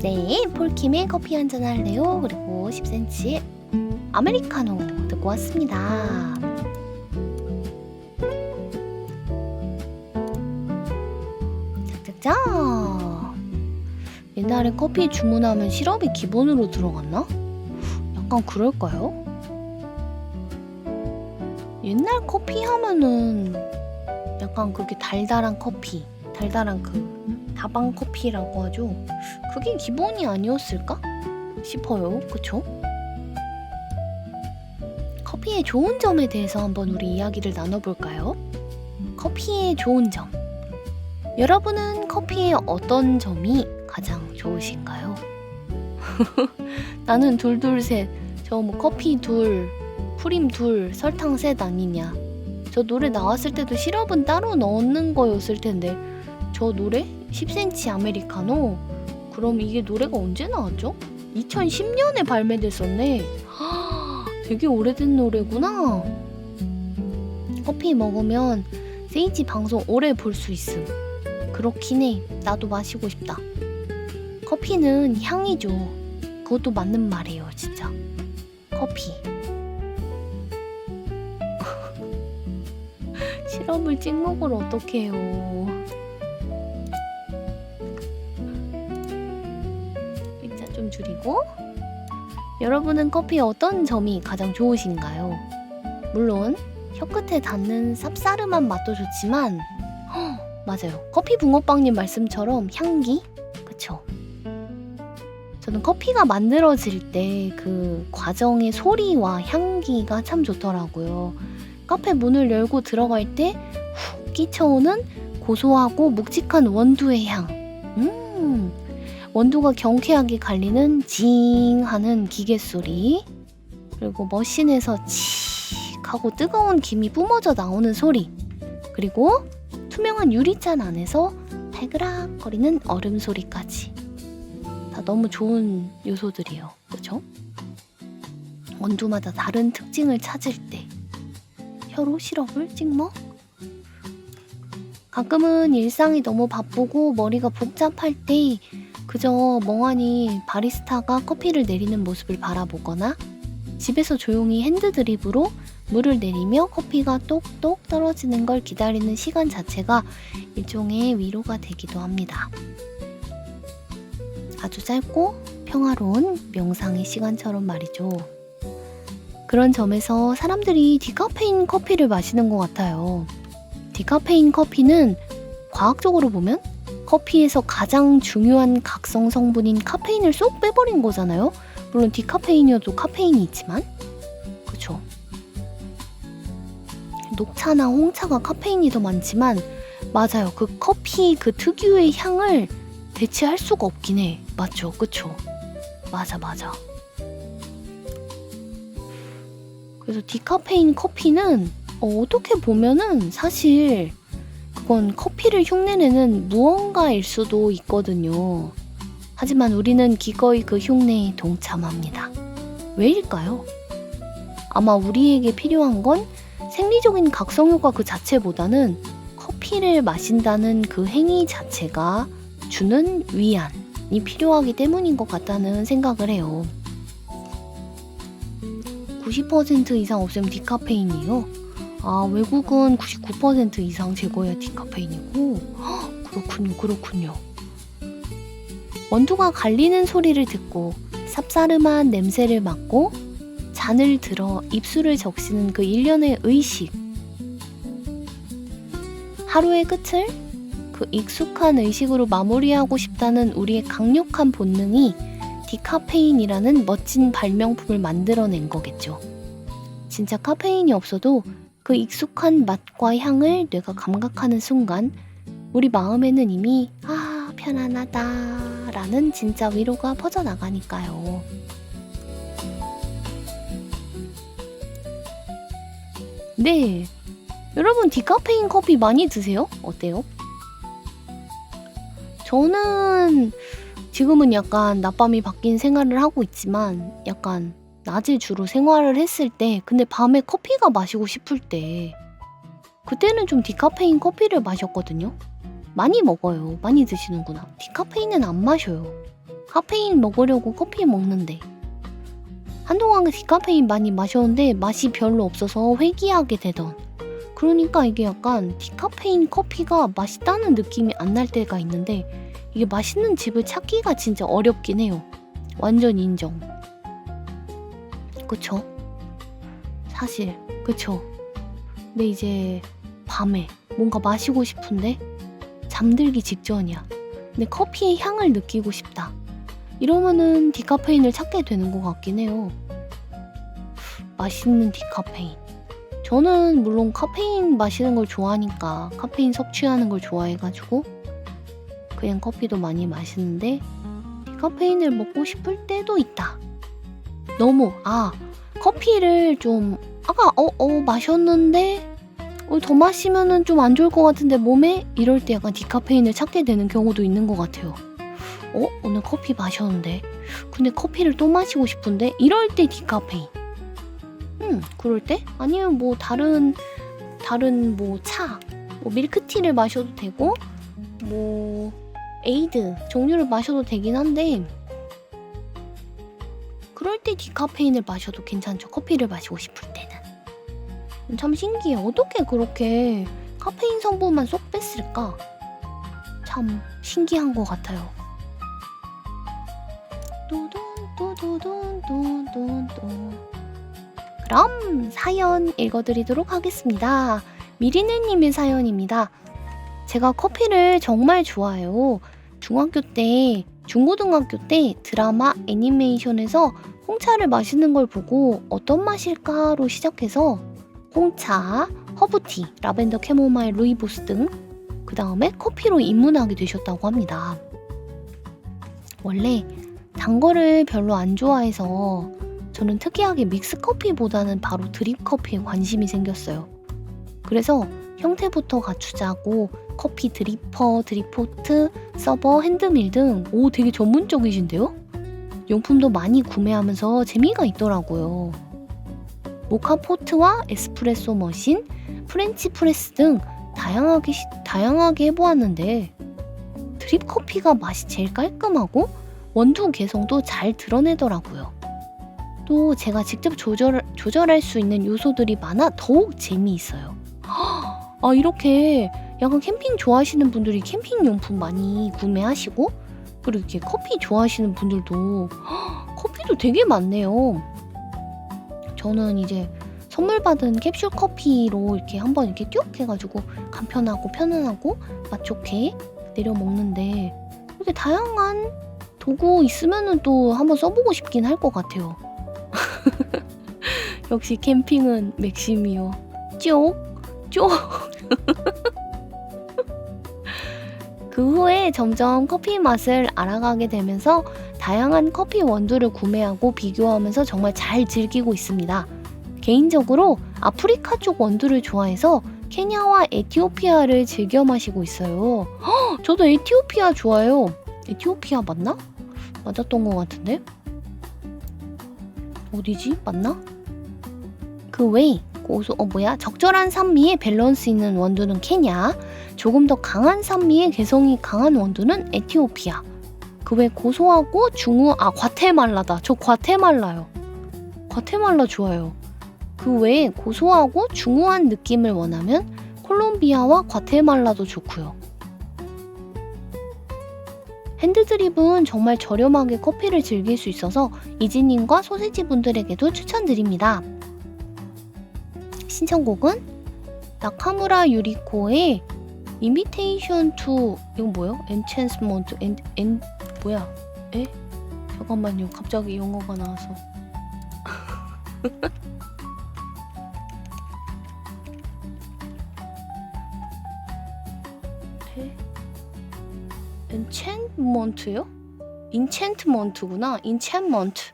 네, 폴킴의 커피 한잔 할래요? 그리고 10cm의 아메리카노 듣고 왔습니다. 짝짝짝. 옛날에 커피 주문하면 시럽이 기본으로 들어갔나? 약간 그럴까요? 옛날 커피 하면은 약간 그게 달달한 커피, 달달한 그 다방 커피라고 하죠. 그게 기본이 아니었을까 싶어요. 그쵸? 커피의 좋은 점에 대해서 한번 우리 이야기를 나눠볼까요? 커피의 좋은 점. 여러분은 커피의 어떤 점이 가장 좋으신가요? 나는 둘둘셋. 저 뭐 커피 둘, 프림 둘, 설탕 셋 아니냐. 저 노래 나왔을 때도 시럽은 따로 넣는 거였을 텐데 저 노래? 10cm 아메리카노? 그럼 이게 노래가 언제 나왔죠? 2010년에 발매됐었네. 되게 오래된 노래구나. 커피 먹으면 세이지 방송 오래 볼 수 있음. 그렇긴 해. 나도 마시고 싶다. 커피는 향이죠. 그것도 맞는 말이에요, 진짜. 커피. 시럽을 찍먹을 어떻게 해요. 일자 좀 줄이고. 여러분은 커피의 어떤 점이 가장 좋으신가요? 물론 혀끝에 닿는 쌉싸름한 맛도 좋지만 맞아요. 커피 붕어빵님 말씀처럼 향기? 그쵸? 저는 커피가 만들어질 때 그 과정의 소리와 향기가 참 좋더라고요. 카페 문을 열고 들어갈 때 훅 끼쳐오는 고소하고 묵직한 원두의 향. 원두가 경쾌하게 갈리는 징 하는 기계 소리. 그리고 머신에서 칙 하고 뜨거운 김이 뿜어져 나오는 소리. 그리고 투명한 유리잔 안에서 발그락거리는 얼음 소리까지. 다 너무 좋은 요소들이에요. 그쵸? 원두마다 다른 특징을 찾을 때 혀로 시럽을 찍먹? 가끔은 일상이 너무 바쁘고 머리가 복잡할 때 그저 멍하니 바리스타가 커피를 내리는 모습을 바라보거나 집에서 조용히 핸드드립으로 물을 내리며 커피가 똑똑 떨어지는 걸 기다리는 시간 자체가 일종의 위로가 되기도 합니다. 아주 짧고 평화로운 명상의 시간처럼 말이죠. 그런 점에서 사람들이 디카페인 커피를 마시는 것 같아요. 디카페인 커피는 과학적으로 보면 커피에서 가장 중요한 각성 성분인 카페인을 쏙 빼버린 거잖아요. 물론 디카페인이어도 카페인이 있지만 그쵸? 녹차나 홍차가 카페인이 더 많지만 맞아요. 그 커피 그 특유의 향을 대체할 수가 없긴 해. 맞죠? 그쵸? 맞아. 그래서 디카페인 커피는 어떻게 보면은 사실 그건 커피를 흉내내는 무언가일 수도 있거든요. 하지만 우리는 기꺼이 그 흉내에 동참합니다. 왜일까요? 아마 우리에게 필요한 건 생리적인 각성효과 그 자체보다는 커피를 마신다는 그 행위 자체가 주는 위안이 필요하기 때문인 것 같다는 생각을 해요. 90% 이상 없으면 디카페인이요? 아, 외국은 99% 이상 제거해야 디카페인이고. 그렇군요. 원두가 갈리는 소리를 듣고 쌉싸름한 냄새를 맡고 잔을 들어 입술을 적시는 그 일련의 의식. 하루의 끝을 그 익숙한 의식으로 마무리하고 싶다는 우리의 강력한 본능이 디카페인이라는 멋진 발명품을 만들어낸 거겠죠. 진짜 카페인이 없어도 그 익숙한 맛과 향을 뇌가 감각하는 순간 우리 마음에는 이미 편안하다 라는 진짜 위로가 퍼져나가니까요. 네, 여러분 디카페인 커피 많이 드세요? 어때요? 저는 지금은 약간 낮밤이 바뀐 생활을 하고 있지만 약간 낮에 주로 생활을 했을 때 근데 밤에 커피가 마시고 싶을 때 그때는 좀 디카페인 커피를 마셨거든요. 많이 먹어요. 많이 드시는구나. 디카페인은 안 마셔요. 카페인 먹으려고 커피 먹는데 한동안 디카페인 많이 마셨는데 맛이 별로 없어서 회귀하게 되던 그러니까 이게 약간 디카페인 커피가 맛있다는 느낌이 안 날 때가 있는데 이게 맛있는 집을 찾기가 진짜 어렵긴 해요. 완전 인정. 그쵸? 사실 그쵸? 근데 이제 밤에 뭔가 마시고 싶은데 잠들기 직전이야. 근데 커피의 향을 느끼고 싶다. 이러면은 디카페인을 찾게 되는 것 같긴 해요. 맛있는 디카페인. 저는 물론 카페인 마시는 걸 좋아하니까 카페인 섭취하는 걸 좋아해가지고 그냥 커피도 많이 마시는데 디카페인을 먹고 싶을 때도 있다. 너무 커피를 좀 아까 마셨는데 더 마시면은 좀 안 좋을 것 같은데 몸에 이럴 때 약간 디카페인을 찾게 되는 경우도 있는 것 같아요. 오늘 커피 마셨는데 근데 커피를 또 마시고 싶은데 이럴 때 디카페인. 그럴 때? 아니면 뭐 다른 뭐 차, 뭐 밀크티를 마셔도 되고 뭐 에이드 종류를 마셔도 되긴 한데 그럴 때 디카페인을 마셔도 괜찮죠. 커피를 마시고 싶을 때는. 참 신기해. 어떻게 그렇게 카페인 성분만 쏙 뺐을까? 참 신기한 것 같아요. 그럼 사연 읽어드리도록 하겠습니다. 미리네님의 사연입니다. 제가 커피를 정말 좋아해요. 중고등학교 때 드라마 애니메이션에서 홍차를 마시는 걸 보고 어떤 맛일까로 시작해서 홍차, 허브티, 라벤더 캐모마일, 루이보스 등 그 다음에 커피로 입문하게 되셨다고 합니다. 원래 단 거를 별로 안 좋아해서 저는 특이하게 믹스커피보다는 바로 드립커피에 관심이 생겼어요. 그래서 형태부터 갖추자고 커피 드리퍼, 드립포트, 서버, 핸드밀 등 되게 전문적이신데요? 용품도 많이 구매하면서 재미가 있더라고요. 모카포트와 에스프레소 머신, 프렌치 프레스 등 다양하게 해보았는데 드립 커피가 맛이 제일 깔끔하고 원두 개성도 잘 드러내더라고요. 또 제가 직접 조절할 수 있는 요소들이 많아 더욱 재미있어요. 이렇게 약간 캠핑 좋아하시는 분들이 캠핑 용품 많이 구매하시고 그리고 이렇게 커피 좋아하시는 분들도 커피도 되게 많네요. 저는 이제 선물 받은 캡슐 커피로 이렇게 한번 이렇게 쭉 해가지고 간편하고 편안하고 맛 좋게 내려 먹는데 이렇게 다양한 도구 있으면은 또 한번 써보고 싶긴 할 것 같아요. 역시 캠핑은 맥심이요. 쪽. 그 후에 점점 커피 맛을 알아가게 되면서 다양한 커피 원두를 구매하고 비교하면서 정말 잘 즐기고 있습니다. 개인적으로 아프리카 쪽 원두를 좋아해서 케냐와 에티오피아를 즐겨 마시고 있어요. 저도 에티오피아 좋아해요. 에티오피아 맞나? 맞았던 것 같은데? 어디지? 맞나? 그 외에 적절한 산미에 밸런스 있는 원두는 케냐, 조금 더 강한 산미에 개성이 강한 원두는 에티오피아. 그 외 고소하고 과테말라다. 저 과테말라요. 과테말라 좋아요. 그 외에 고소하고 중후한 느낌을 원하면 콜롬비아와 과테말라도 좋고요. 핸드드립은 정말 저렴하게 커피를 즐길 수 있어서 이지님과 소세지 분들에게도 추천드립니다. 신청곡은 나카무라 유리코의 Invitation to 이건 뭐요? Enchantment 뭐야? 잠깐만요. 갑자기 영어가 나와서 Enchantment요? Enchantment구나. Enchantment.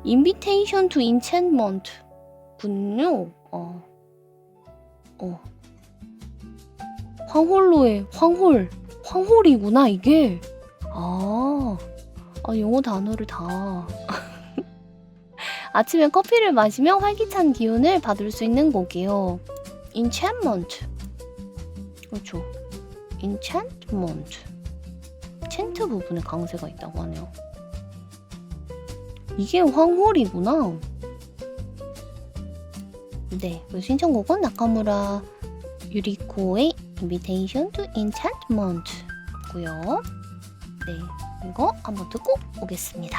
Invitation to Enchantment 군요. 황홀로의 황홀이구나 이게. 영어 단어를 다. 아침에 커피를 마시며 활기찬 기운을 받을 수 있는 곡이요. Enchantment. 그렇죠. Enchantment. 챈트 부분에 강세가 있다고 하네요. 이게 황홀이구나. 네, 신청곡은 나카무라 유리코의 Invitation to Enchantment 고요. 네, 이거 한번 듣고 오겠습니다.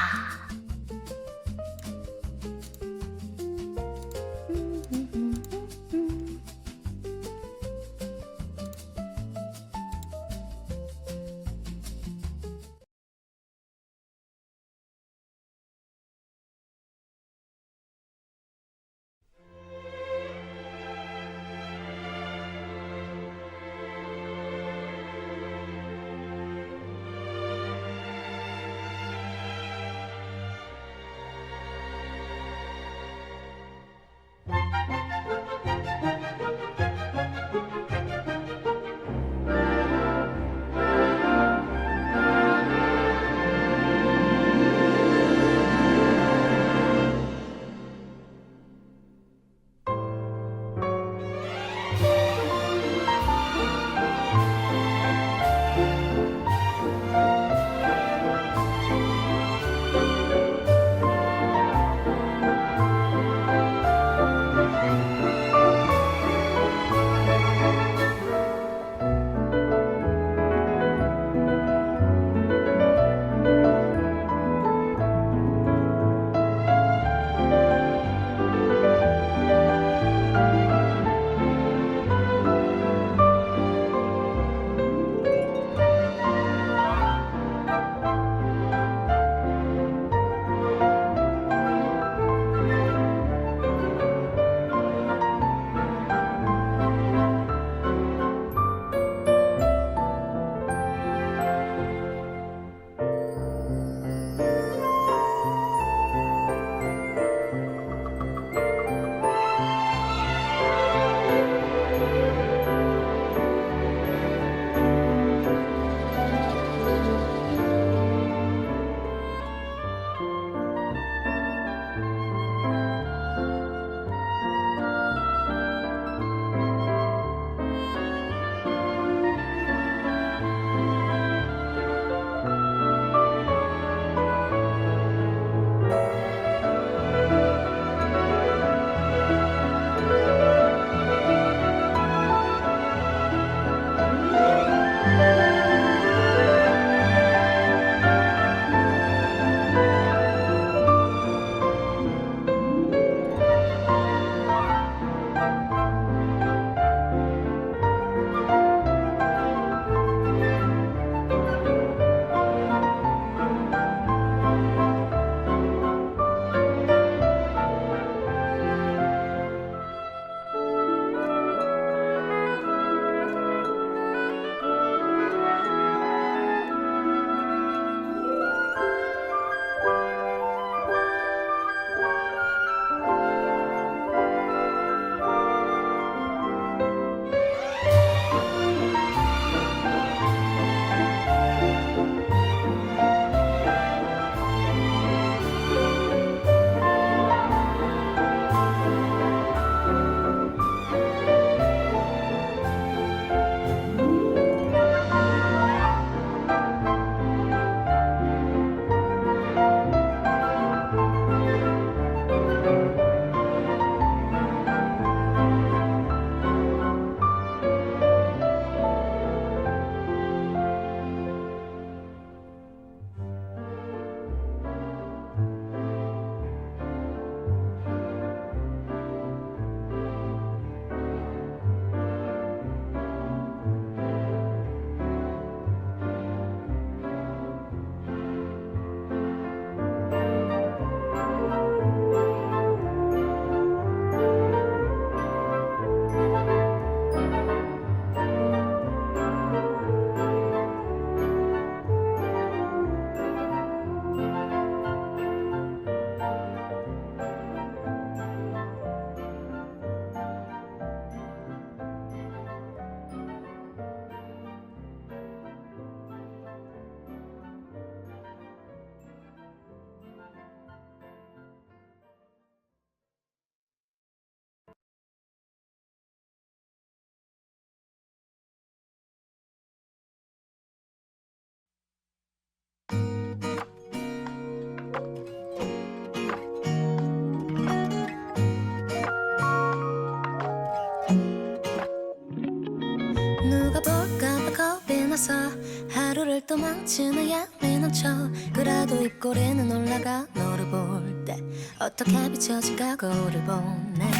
진해야 미는 척 그래도 입꼬리는 올라가 너를 볼 때 어떻게 비춰질까 거울을 보네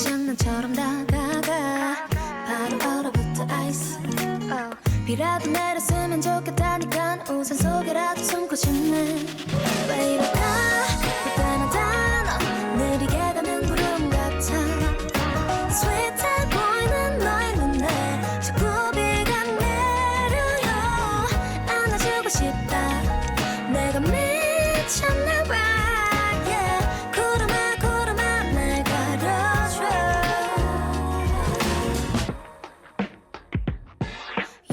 장난처럼 다가가 바로 얼어붙어 아이스 비라도 내렸으면 좋겠다니까 우산 속이라도 숨고 싶네 왜 이럴까 그때는 단어 느리게 가는 구름 같아 스윗해 보이는 너의 눈에 자꾸 비가 내려요 안아주고 싶다 내가 미쳤나 봐 yeah. 구름아 구름아 날 가려줘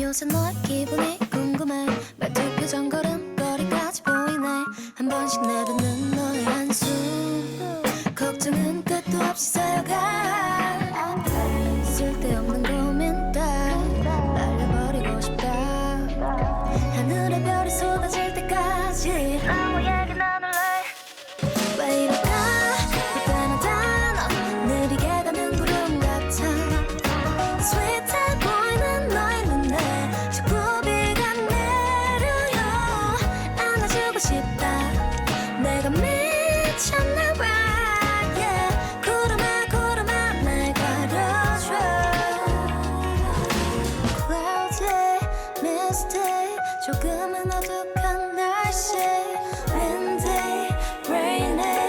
요새 너의 기분이 궁금해 말투 표정 걸음걸이까지 보이네 한 번씩 내뱉는 너의 한숨 걱정은 끝도 없이 쌓여가 쓸데없는 고민 따 날려버리고 싶다 하늘에 별이 쏟아질 때까지 아무 얘기 나눌래 왜 이럴까 그때는 단어 느리게 가는 구름 같아 스윗해 보이는 너의 눈에 자꾸 비가 내려요 안아주고 싶다 내가 미쳤나 봐 yeah. 구름아 구름아 날 가려줘 Cloudy, misty 조금은 어둑한 날씨 Windy, rainy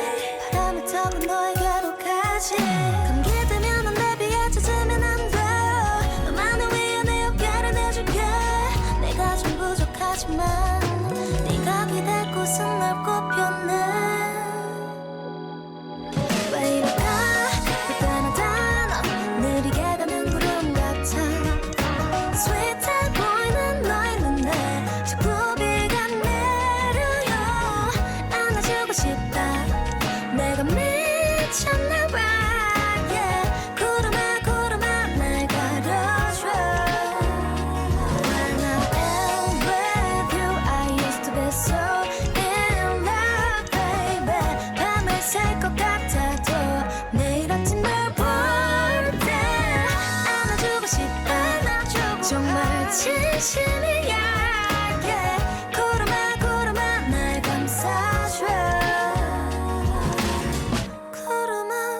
바람이 타고 너에게로 가지 감기되면 넌 내 비에 젖으면 안 돼 너만을 위해 내 어깨를 내줄게 내가 좀 부족하지만 네가 기댈 곳은 넓고 편해 왜 이럴까 그때는 단어 느리게 가는 구름 같아 스윗해 보이는 너의 눈에 자꾸 비가 내려요 안아주고 싶다 내가 미쳤나 봐 yeah. 구름아 구름아 날 가려줘 When I'm with you I used to be so in love baby 밤을 샐 것 같아도 내일 아침 널 볼 때 안아주고 싶다 정말 진심이야 yeah. 구름아 구름아 날 감싸줘 구름아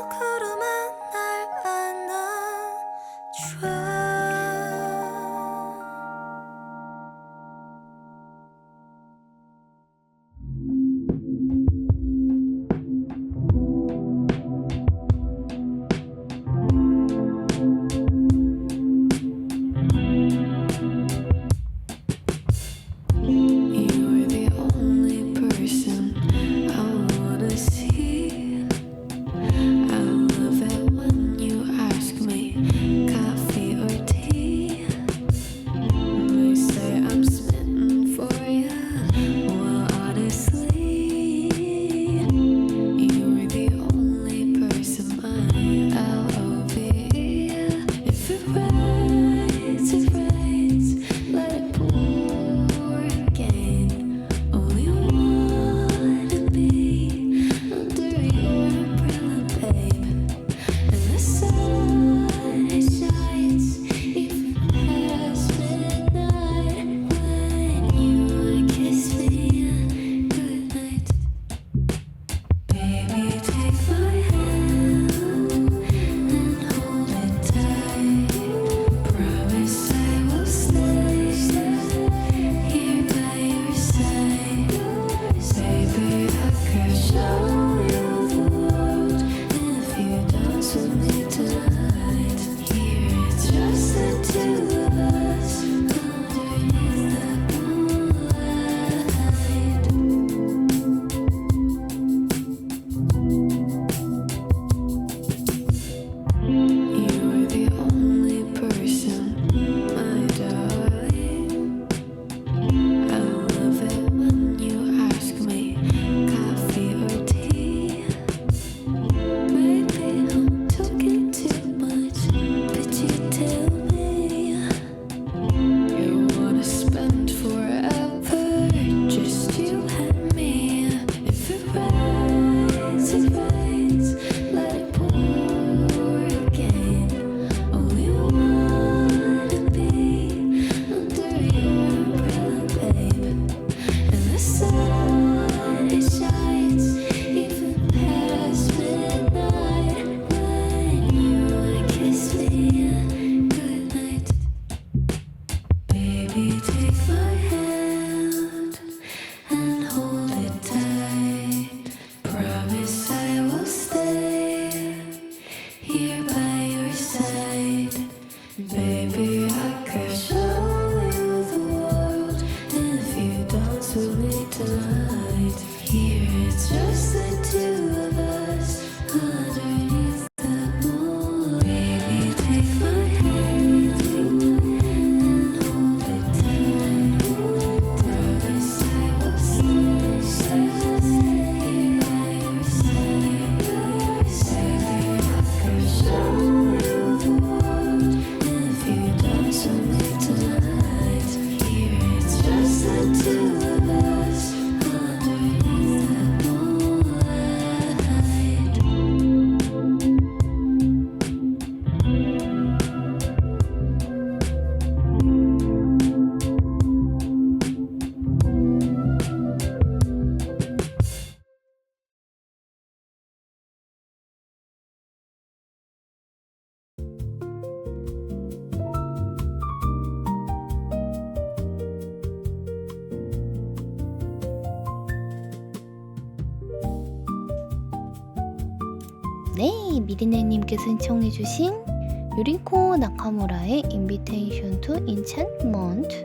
네, 미리네님께서 신청해주신 유리코 나카무라의 Invitation to Enchantment,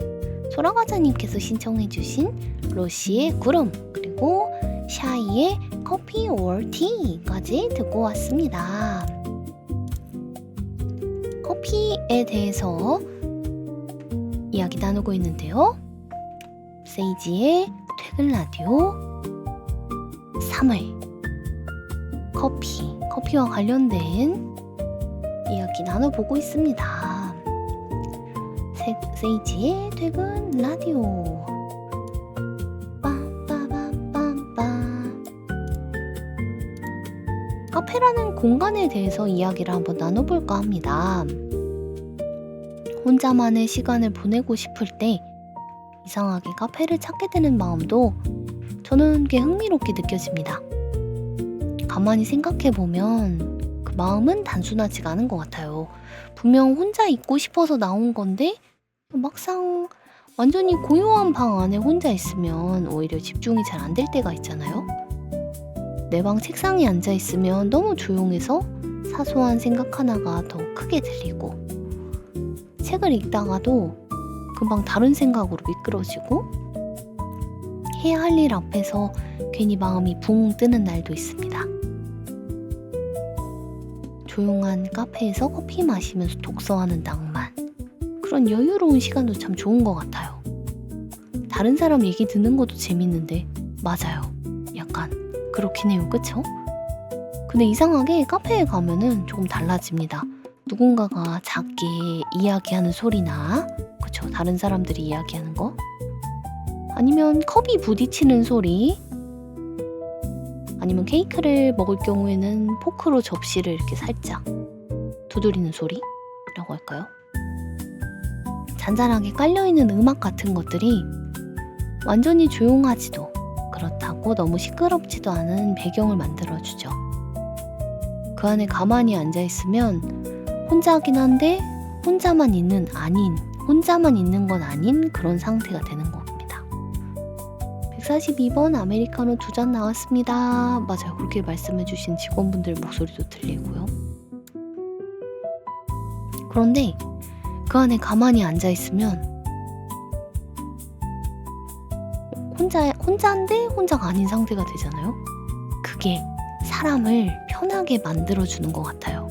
소라과자님께서 신청해주신 로시의 구름, 그리고 샤이의 커피 or tea까지 듣고 왔습니다. 커피에 대해서 이야기 나누고 있는데요. 세이지의 퇴근 라디오 3월 커피와 관련된 이야기 나눠보고 있습니다. 세이지의 퇴근 라디오. 빰빠밤빰빰. 카페라는 공간에 대해서 이야기를 한번 나눠볼까 합니다. 혼자만의 시간을 보내고 싶을 때 이상하게 카페를 찾게 되는 마음도 저는 꽤 흥미롭게 느껴집니다. 가만히 생각해보면 그 마음은 단순하지가 않은 것 같아요. 분명 혼자 있고 싶어서 나온 건데 막상 완전히 고요한 방 안에 혼자 있으면 오히려 집중이 잘 안 될 때가 있잖아요. 내 방 책상에 앉아 있으면 너무 조용해서 사소한 생각 하나가 더 크게 들리고, 책을 읽다가도 금방 다른 생각으로 미끄러지고, 해야 할 일 앞에서 괜히 마음이 붕 뜨는 날도 있습니다. 조용한 카페에서 커피 마시면서 독서하는 낭만, 그런 여유로운 시간도 참 좋은 것 같아요. 다른 사람 얘기 듣는 것도 재밌는데 맞아요. 약간 그렇긴 해요. 그쵸? 근데 이상하게 카페에 가면은 조금 달라집니다. 누군가가 작게 이야기하는 소리나, 그쵸? 다른 사람들이 이야기하는 거, 아니면 컵이 부딪히는 소리, 아니면 케이크를 먹을 경우에는 포크로 접시를 이렇게 살짝 두드리는 소리라고 할까요? 잔잔하게 깔려있는 음악 같은 것들이 완전히 조용하지도 그렇다고 너무 시끄럽지도 않은 배경을 만들어주죠. 그 안에 가만히 앉아있으면 혼자긴 한데 혼자만 있는 건 아닌 그런 상태가 되는 겁니다. 142번 아메리카노 2잔 나왔습니다. 맞아요. 그렇게 말씀해주신 직원분들 목소리도 들리고요. 그런데 그 안에 가만히 앉아있으면 혼자인데 혼자가 아닌 상태가 되잖아요. 그게 사람을 편하게 만들어주는 것 같아요.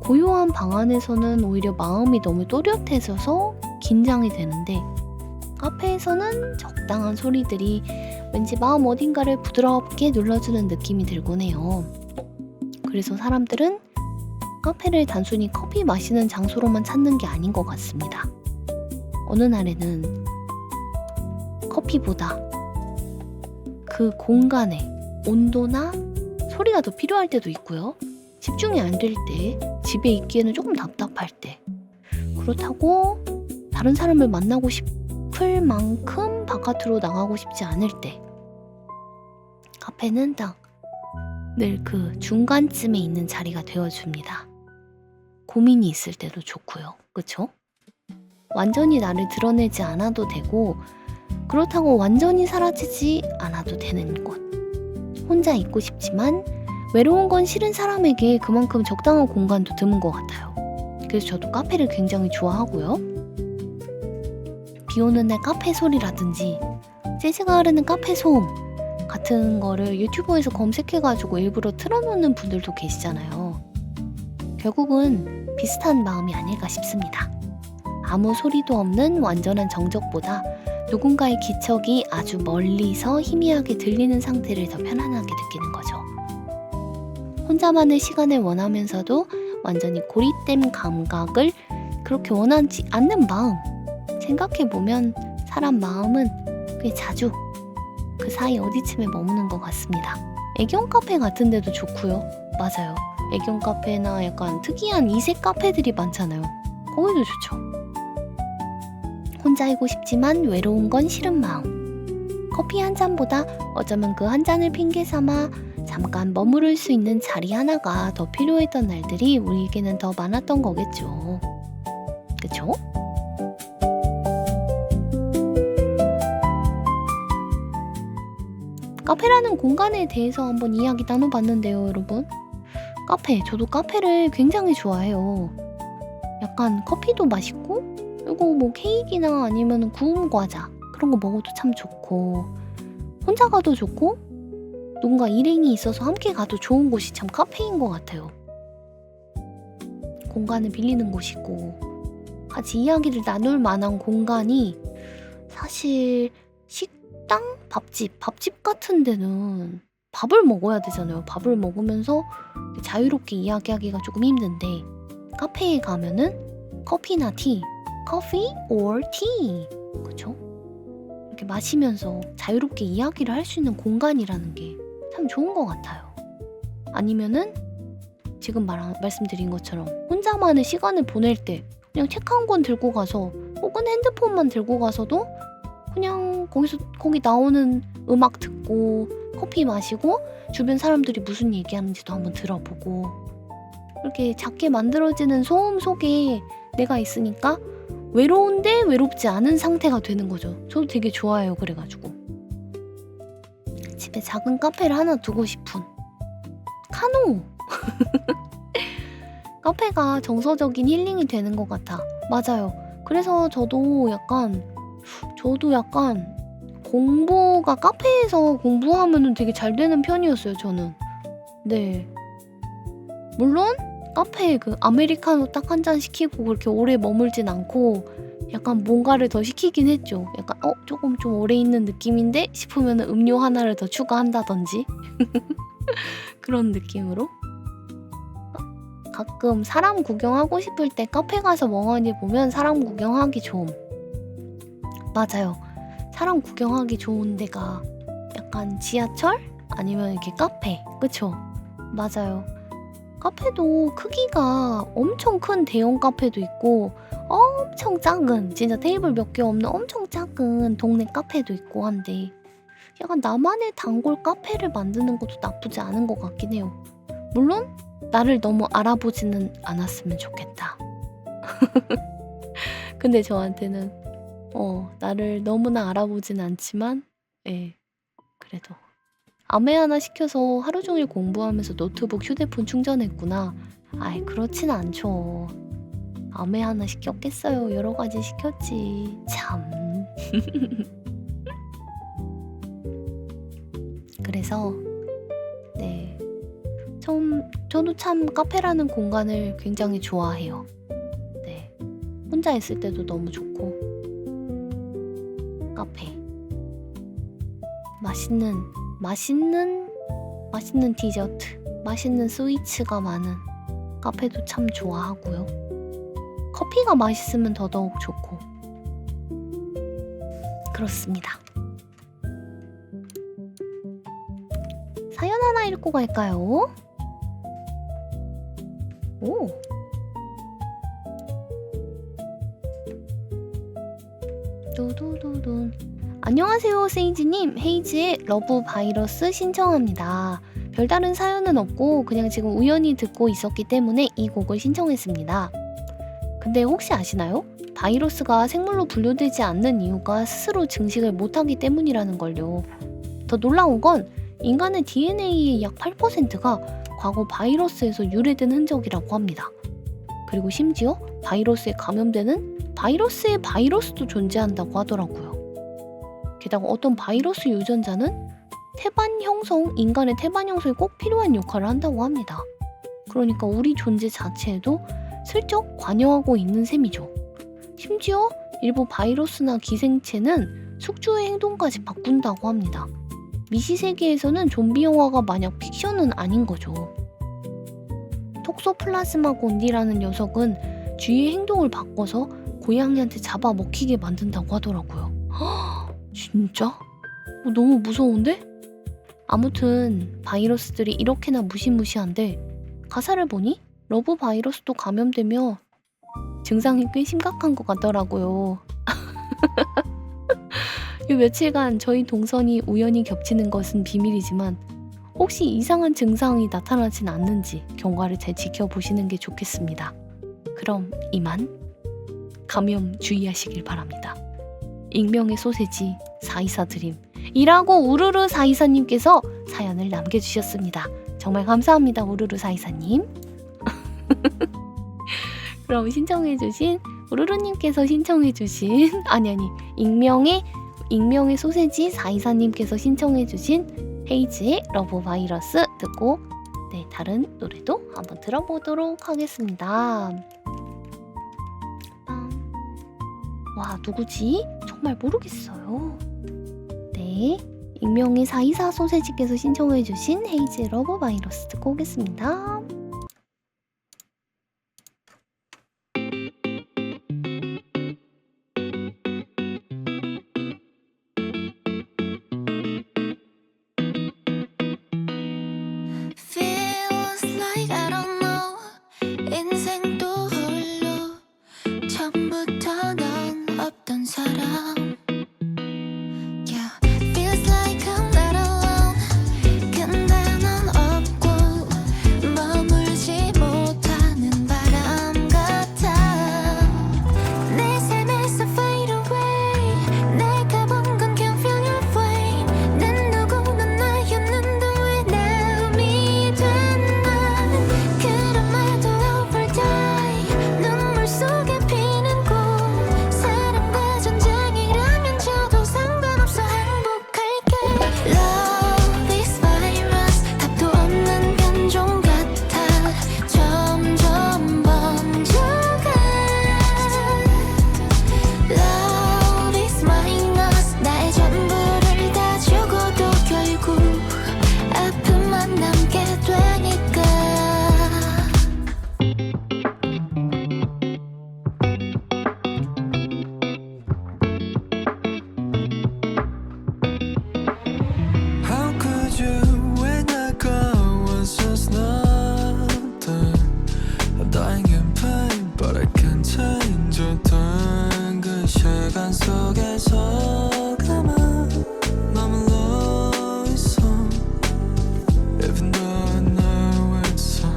고요한 방 안에서는 오히려 마음이 너무 또렷해져서 긴장이 되는데, 카페에서는 적당한 소리들이 왠지 마음 어딘가를 부드럽게 눌러주는 느낌이 들곤 해요. 그래서 사람들은 카페를 단순히 커피 마시는 장소로만 찾는 게 아닌 것 같습니다. 어느 날에는 커피보다 그 공간의 온도나 소리가 더 필요할 때도 있고요. 집중이 안 될 때, 집에 있기에는 조금 답답할 때, 그렇다고 다른 사람을 만나고 싶을 만큼 바깥으로 나가고 싶지 않을 때, 카페는 딱 늘 그 중간쯤에 있는 자리가 되어줍니다. 고민이 있을 때도 좋고요. 그쵸? 완전히 나를 드러내지 않아도 되고, 그렇다고 완전히 사라지지 않아도 되는 곳. 혼자 있고 싶지만 외로운 건 싫은 사람에게 그만큼 적당한 공간도 드문 것 같아요. 그래서 저도 카페를 굉장히 좋아하고요. 비 오는 날 카페 소리라든지 재즈가 흐르는 카페 소음 같은 거를 유튜브에서 검색해가지고 일부러 틀어놓는 분들도 계시잖아요. 결국은 비슷한 마음이 아닐까 싶습니다. 아무 소리도 없는 완전한 정적보다 누군가의 기척이 아주 멀리서 희미하게 들리는 상태를 더 편안하게 느끼는 거죠. 혼자만의 시간을 원하면서도 완전히 고립된 감각을 그렇게 원하지 않는 마음, 생각해보면 사람 마음은 꽤 자주 그 사이 어디쯤에 머무는 것 같습니다. 애견 카페 같은 데도 좋고요. 맞아요. 애견 카페나 약간 특이한 이색 카페들이 많잖아요. 거기도 좋죠. 혼자이고 싶지만 외로운 건 싫은 마음. 커피 한 잔보다 어쩌면 그 한 잔을 핑계 삼아 잠깐 머무를 수 있는 자리 하나가 더 필요했던 날들이 우리에게는 더 많았던 거겠죠. 그쵸? 카페라는 공간에 대해서 한번 이야기 나눠봤는데요, 여러분. 카페. 저도 카페를 굉장히 좋아해요. 약간 커피도 맛있고, 그리고 뭐 케이크나 아니면 구운 과자 그런 거 먹어도 참 좋고, 혼자 가도 좋고, 누군가 일행이 있어서 함께 가도 좋은 곳이 참 카페인 것 같아요. 공간을 빌리는 곳이고, 같이 이야기를 나눌 만한 공간이 사실 식당? 밥집 같은 데는 밥을 먹어야 되잖아요. 밥을 먹으면서 자유롭게 이야기하기가 조금 힘든데, 카페에 가면은 커피나 티, coffee or tea, 그쵸? 이렇게 마시면서 자유롭게 이야기를 할 수 있는 공간이라는 게 참 좋은 것 같아요. 아니면은 지금 말씀드린 것처럼 혼자만의 시간을 보낼 때 그냥 책 한 권 들고 가서, 혹은 핸드폰만 들고 가서도 그냥 거기 나오는 음악 듣고 커피 마시고 주변 사람들이 무슨 얘기하는지도 한번 들어보고, 이렇게 작게 만들어지는 소음 속에 내가 있으니까 외로운데 외롭지 않은 상태가 되는 거죠. 저도 되게 좋아해요. 그래가지고 집에 작은 카페를 하나 두고 싶은 카노. 카페가 정서적인 힐링이 되는 것 같아. 맞아요. 그래서 저도 약간 공부가 카페에서 공부하면 되게 잘 되는 편이었어요. 저는. 네. 물론 카페에 그 아메리카노 딱 한 잔 시키고 그렇게 오래 머물진 않고 약간 뭔가를 더 시키긴 했죠. 약간 조금 좀 오래 있는 느낌인데 싶으면 음료 하나를 더 추가한다든지 그런 느낌으로. 가끔 사람 구경하고 싶을 때 카페 가서 멍하니 보면 사람 구경하기 좋음. 맞아요. 사람 구경하기 좋은 데가 약간 지하철? 아니면 이렇게 카페. 그쵸? 맞아요. 카페도 크기가 엄청 큰 대형 카페도 있고, 엄청 작은, 진짜 테이블 몇 개 없는 엄청 작은 동네 카페도 있고 한데, 약간 나만의 단골 카페를 만드는 것도 나쁘지 않은 것 같긴 해요. 물론 나를 너무 알아보지는 않았으면 좋겠다. 근데 저한테는 나를 너무나 알아보진 않지만, 예, 그래도 아메 하나 시켜서 하루 종일 공부하면서 노트북, 휴대폰 충전했구나. 아이, 그렇진 않죠. 아메 하나 시켰겠어요. 여러 가지 시켰지. 참. 그래서 네, 저도 참 카페라는 공간을 굉장히 좋아해요. 네, 혼자 있을 때도 너무 좋고. 카페. 맛있는 디저트, 맛있는 스위츠가 많은 카페도 참 좋아하고요. 커피가 맛있으면 더더욱 좋고. 그렇습니다. 사연 하나 읽고 갈까요? 오. 두두두둔. 안녕하세요, 세이지님. 헤이즈의 러브 바이러스 신청합니다. 별다른 사연은 없고 그냥 지금 우연히 듣고 있었기 때문에 이 곡을 신청했습니다. 근데 혹시 아시나요? 바이러스가 생물로 분류되지 않는 이유가 스스로 증식을 못하기 때문이라는 걸요. 더 놀라운 건 인간의 DNA의 약 8%가 과거 바이러스에서 유래된 흔적이라고 합니다. 그리고 심지어 바이러스에 감염되는 바이러스의 바이러스도 존재한다고 하더라고요. 게다가 어떤 바이러스 유전자는 인간의 태반 형성에 꼭 필요한 역할을 한다고 합니다. 그러니까 우리 존재 자체에도 슬쩍 관여하고 있는 셈이죠. 심지어 일부 바이러스나 기생체는 숙주의 행동까지 바꾼다고 합니다. 미시 세계에서는 좀비 영화가 마냥 픽션은 아닌 거죠. 톡소플라즈마 곤디라는 녀석은 쥐의 행동을 바꿔서 고양이한테 잡아먹히게 만든다고 하더라고요. 허, 진짜? 너무 무서운데? 아무튼 바이러스들이 이렇게나 무시무시한데 가사를 보니 러브 바이러스도 감염되며 증상이 꽤 심각한 것 같더라고요. 이 며칠간 저희 동선이 우연히 겹치는 것은 비밀이지만 혹시 이상한 증상이 나타나진 않는지 경과를 잘 지켜보시는 게 좋겠습니다. 그럼 이만 감염 주의하시길 바랍니다. 익명의 소세지 424 드림 이라고 우르르 424님께서 사연을 남겨주셨습니다. 정말 감사합니다, 우루루 사이사님. 그럼 우루루님께서 신청해주신 익명의 소세지 사이사님께서 신청해주신 헤이즈의 러브 바이러스 듣고 네, 다른 노래도 한번 들어보도록 하겠습니다. 와, 누구지? 정말 모르겠어요. 네, 익명의 424 소세지께서 신청해주신 헤이즈의 러브 바이러스 듣고 오겠습니다. Feels like I don't know 인생도 홀로 처음부터 넌 없던 사람 Yeah, feels like I'm not alone 근데 넌 없고 머물지 못하는 바람 같아 내 삶에서 fade away 내가 본 건 can't feel your flame 난 누구나 나였는데 왜 남이 됐나 그런 말도 over die 눈물 속에 피는 꽃 사랑과 전쟁이라면 저도 상관없어 행복할게 Love is virus 답도 없는 변종 같아 점점 번져가 Love is minus 나의 전부를 다 주고도 결국 아픔만 남게 되니까 How could you when I go was just nothing I'm dying in pain but I can't change a thing 그 시간 속에서 가만 머물러 있어 Even though I know it's a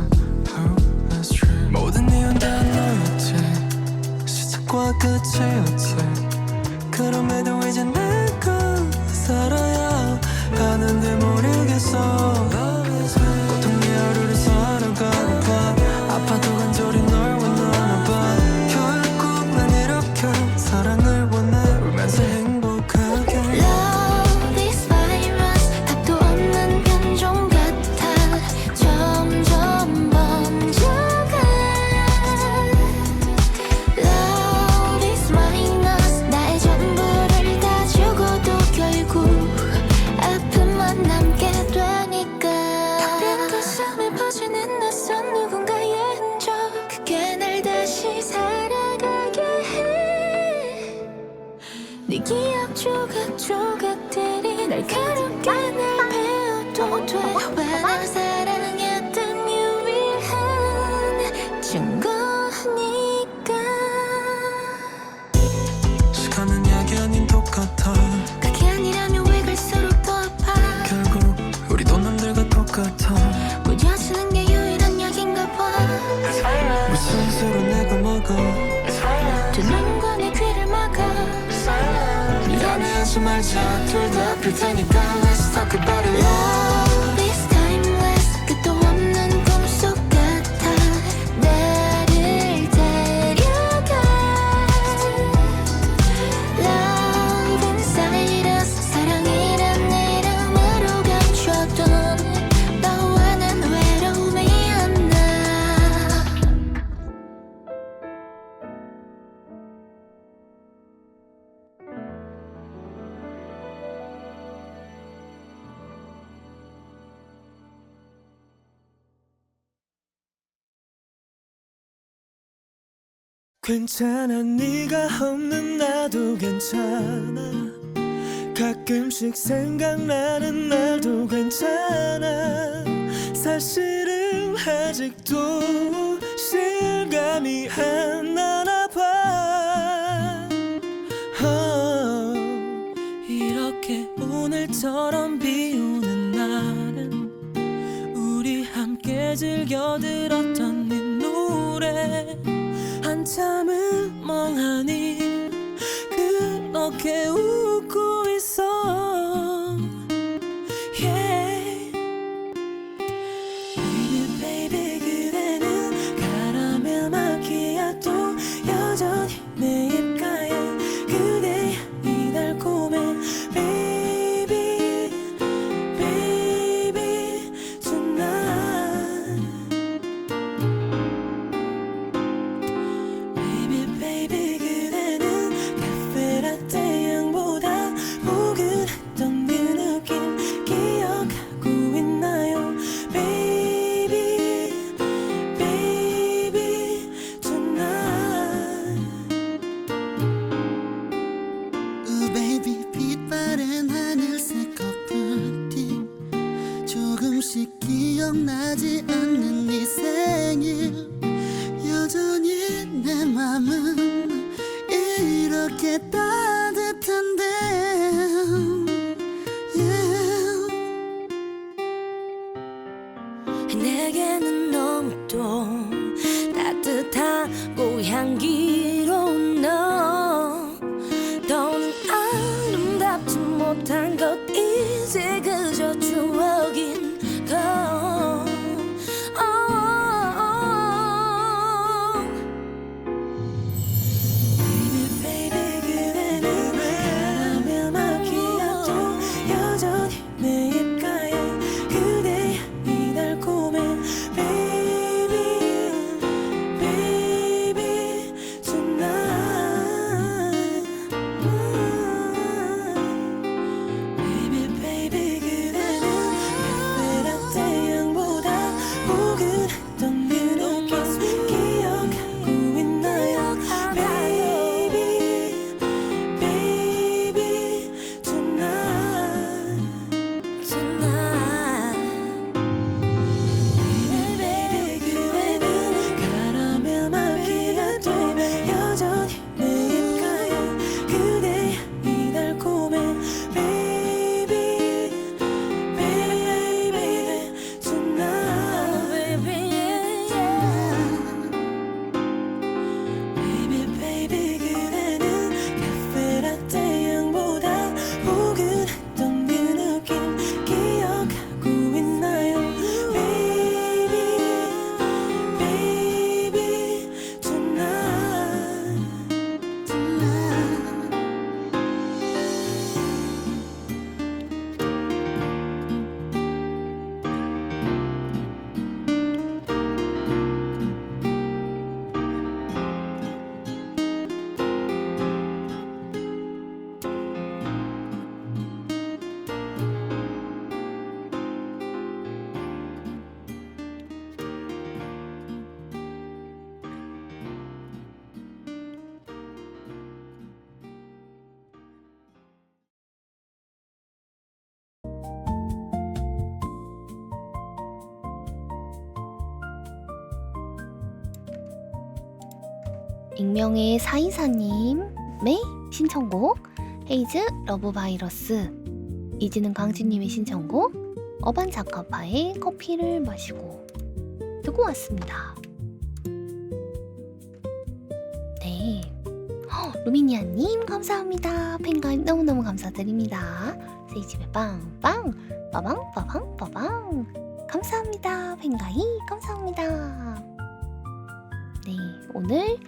hopeless dream 모든 이유는 다 너였지 시작과 끝이었지 그럼에도 이제 내가 살아야 하는데 모르겠어 고통의 하루를 살아가나 봐 아파도 간절히 널 원하나 봐 결국 난 이렇게 사랑을 원해 울면서 행복하게 Love is virus 답도 없는 변종 같아 점점 번져가 Love is minus 나의 전부를 다 주고도 결국 아픔만 남게 되니까 텅빈 가슴에 퍼지는 낯선 누군가의 흔적 그게 날 다시 살아가게 해 네 기억 조각조각들이 날카롭게 날 베어도 돼왜 날 사랑했던 유일한 증거니까 시간은 약이 아닌 똑같아 그게 아니라면 왜 갈수록 더 아파 결국 우리도 남들과 똑같아 무뎌지는 게 유일한 약인가 봐 무슨 수로 내가 먹어 두 눈과 내 귀를 막아 미안해하지 말자 둘 다 아플 테니까 Let's talk about it Love is timeless 끝도 없는 꿈속 같아 나를 데려가 Love inside us 사랑이란 이름으로 감춰둔 너와 난 외로움이 하나 괜찮아 네가 없는 나도 괜찮아 가끔씩 생각나는 날도 괜찮아 사실은 아직도 실감이 안 나나 봐 이렇게 오늘처럼 비 오는 날은 우리 함께 즐겨 들었던 네 노래 한참을 멍하니 그렇게 웃고 있어 yeah. 조금씩 기억나지 않는 네 생일 여전히 내 맘은 이렇게 따뜻한데 yeah. 내게는 너무 또 따뜻하고 향기로운 너 더는 아름답지 못한 것 이제 그저 추억인 거 Baby baby 그대는 바라며 기억도 여전히 내 입가에 그대의 이 달콤해 Baby baby tonight Baby baby 그대는 카페라떼 향보다 포근했던 그 느낌 기억하고 있나요 Baby baby tonight Baby 그대는 카라멜 마키가 돼 여전히 내 입가에 그대의 이 달콤해 Baby baby tonight Baby yeah Baby baby 그대는 카페라떼 향보다 포근했던 그 느낌 기억하고 있나요 Baby baby tonight 익명의 사이사님의 신청곡 헤이즈 러브바이러스, 이지는 강진님의 신청곡 어반자카파의 커피를 마시고 듣고 왔습니다. 네, 루미니아님 감사합니다. 팬가입 너무너무 감사드립니다. 세이집에 빵빵 빠방 빠방 빠방 감사합니다. 팬가입 감사합니다. 네, 오늘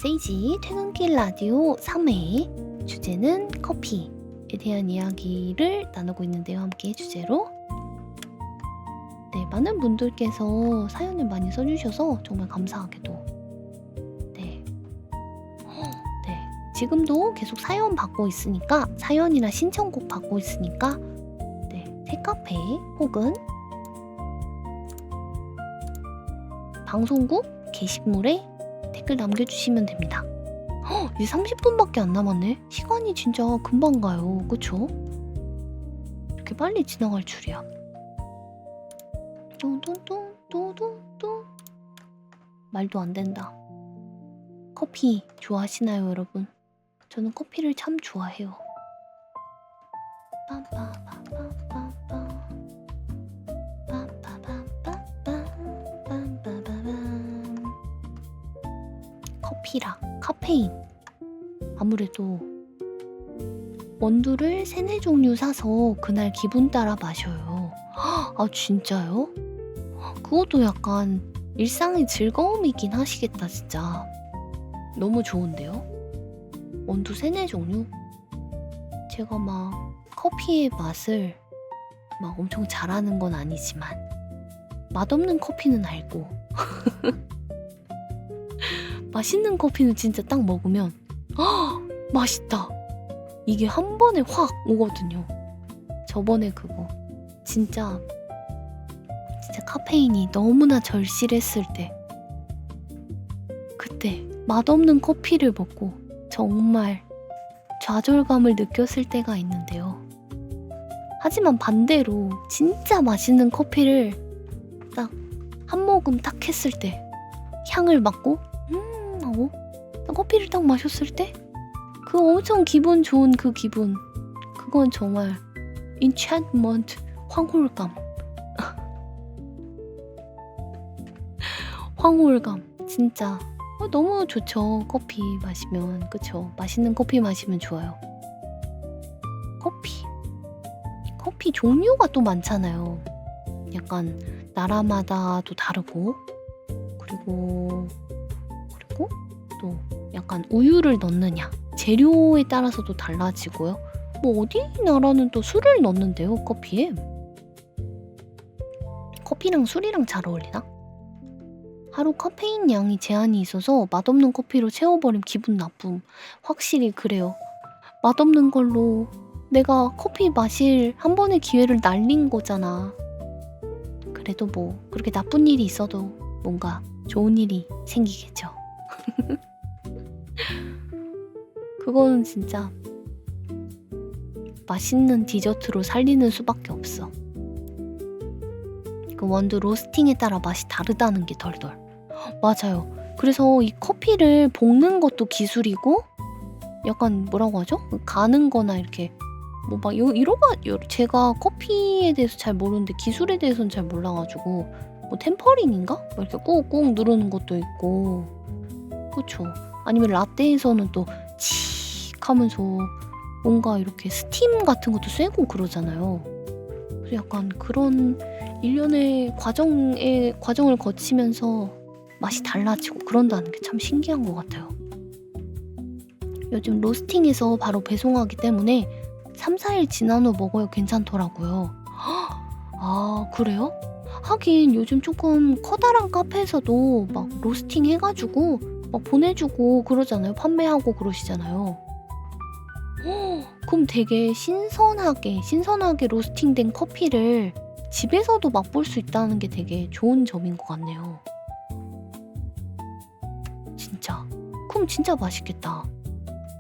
세이지 퇴근길 라디오 3회 주제는 커피에 대한 이야기를 나누고 있는데요. 함께 주제로 네, 많은 분들께서 사연을 많이 써주셔서 정말 감사하게도 네, 지금도 계속 사연 받고 있으니까, 사연이나 신청곡 받고 있으니까 네, 팬카페 혹은 방송국 게시물에 댓글 남겨주시면 됩니다. 이제 30분밖에 안 남았네. 시간이 진짜 금방 가요. 그쵸? 이렇게 빨리 지나갈 줄이야. 또또또또또또 말도 안 된다. 커피 좋아하시나요, 여러분? 저는 커피를 참 좋아해요. 커피랑 카페인, 아무래도 원두를 3-4종류 사서 그날 기분 따라 마셔요. 아 진짜요? 그것도 약간 일상의 즐거움이긴 하시겠다. 진짜 너무 좋은데요? 원두 3-4종류? 제가 막 커피의 맛을 막 엄청 잘하는 건 아니지만 맛없는 커피는 알고 맛있는 커피는 진짜 딱 먹으면 맛있다, 이게 한 번에 확 오거든요. 저번에 그거 진짜 카페인이 너무나 절실했을 때, 그때 맛없는 커피를 먹고 정말 좌절감을 느꼈을 때가 있는데요. 하지만 반대로 진짜 맛있는 커피를 딱 한 모금 딱 했을 때 향을 맡고 하고 딱 커피를 딱 마셨을 때 그 엄청 기분 좋은 그 기분, 그건 정말 enchantment, 황홀감. 황홀감 진짜 너무 좋죠. 커피 마시면. 그쵸? 맛있는 커피 마시면 좋아요. 커피 종류가 또 많잖아요. 약간 나라마다도 다르고 그리고 또 약간 우유를 넣느냐 재료에 따라서도 달라지고요. 뭐 어디 나라는 또 술을 넣는데요, 커피에. 커피랑 술이랑 잘 어울리나? 하루 카페인 양이 제한이 있어서 맛없는 커피로 채워버림 기분 나쁨. 확실히 그래요. 맛없는 걸로 내가 커피 마실 한 번의 기회를 날린 거잖아. 그래도 뭐 그렇게 나쁜 일이 있어도 뭔가 좋은 일이 생기겠죠. 그거는 진짜 맛있는 디저트로 살리는 수밖에 없어. 그 원두 로스팅에 따라 맛이 다르다는 게 덜덜. 맞아요. 그래서 이 커피를 볶는 것도 기술이고 약간 뭐라고 하죠? 가는 거나 이렇게 뭐 막 제가 커피에 대해서 잘 모르는데 기술에 대해서는 잘 몰라가지고 뭐 템퍼링인가? 뭐 이렇게 꾹꾹 누르는 것도 있고 그쵸? 아니면 라떼에서는 또 칙 하면서 뭔가 이렇게 스팀 같은 것도 쐬고 그러잖아요. 그래서 약간 그런 일련의 과정을 거치면서 맛이 달라지고 그런다는 게 참 신기한 것 같아요. 요즘 로스팅해서 바로 배송하기 때문에 3, 4일 지난 후 먹어야 괜찮더라고요. 아, 그래요? 하긴 요즘 조금 커다란 카페에서도 막 로스팅 해가지고 막 보내주고 그러잖아요. 판매하고 그러시잖아요. 그럼 되게 신선하게 로스팅된 커피를 집에서도 맛볼 수 있다는 게 되게 좋은 점인 것 같네요. 진짜. 그럼 진짜 맛있겠다.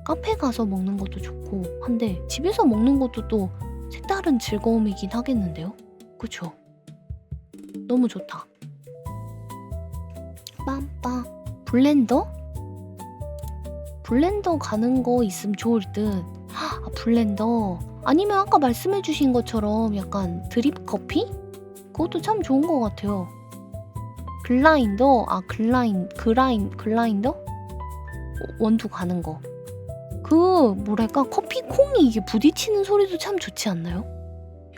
카페 가서 먹는 것도 좋고 한데 집에서 먹는 것도 또 색다른 즐거움이긴 하겠는데요? 그쵸? 너무 좋다. 빰빰. 블렌더 가는 거 있으면 좋을 듯. 아, 블렌더. 아니면 아까 말씀해주신 것처럼 약간 드립 커피? 그것도 참 좋은 것 같아요. 글라인더? 글라인더? 원두 가는 거. 뭐랄까 커피콩이 이게 부딪히는 소리도 참 좋지 않나요?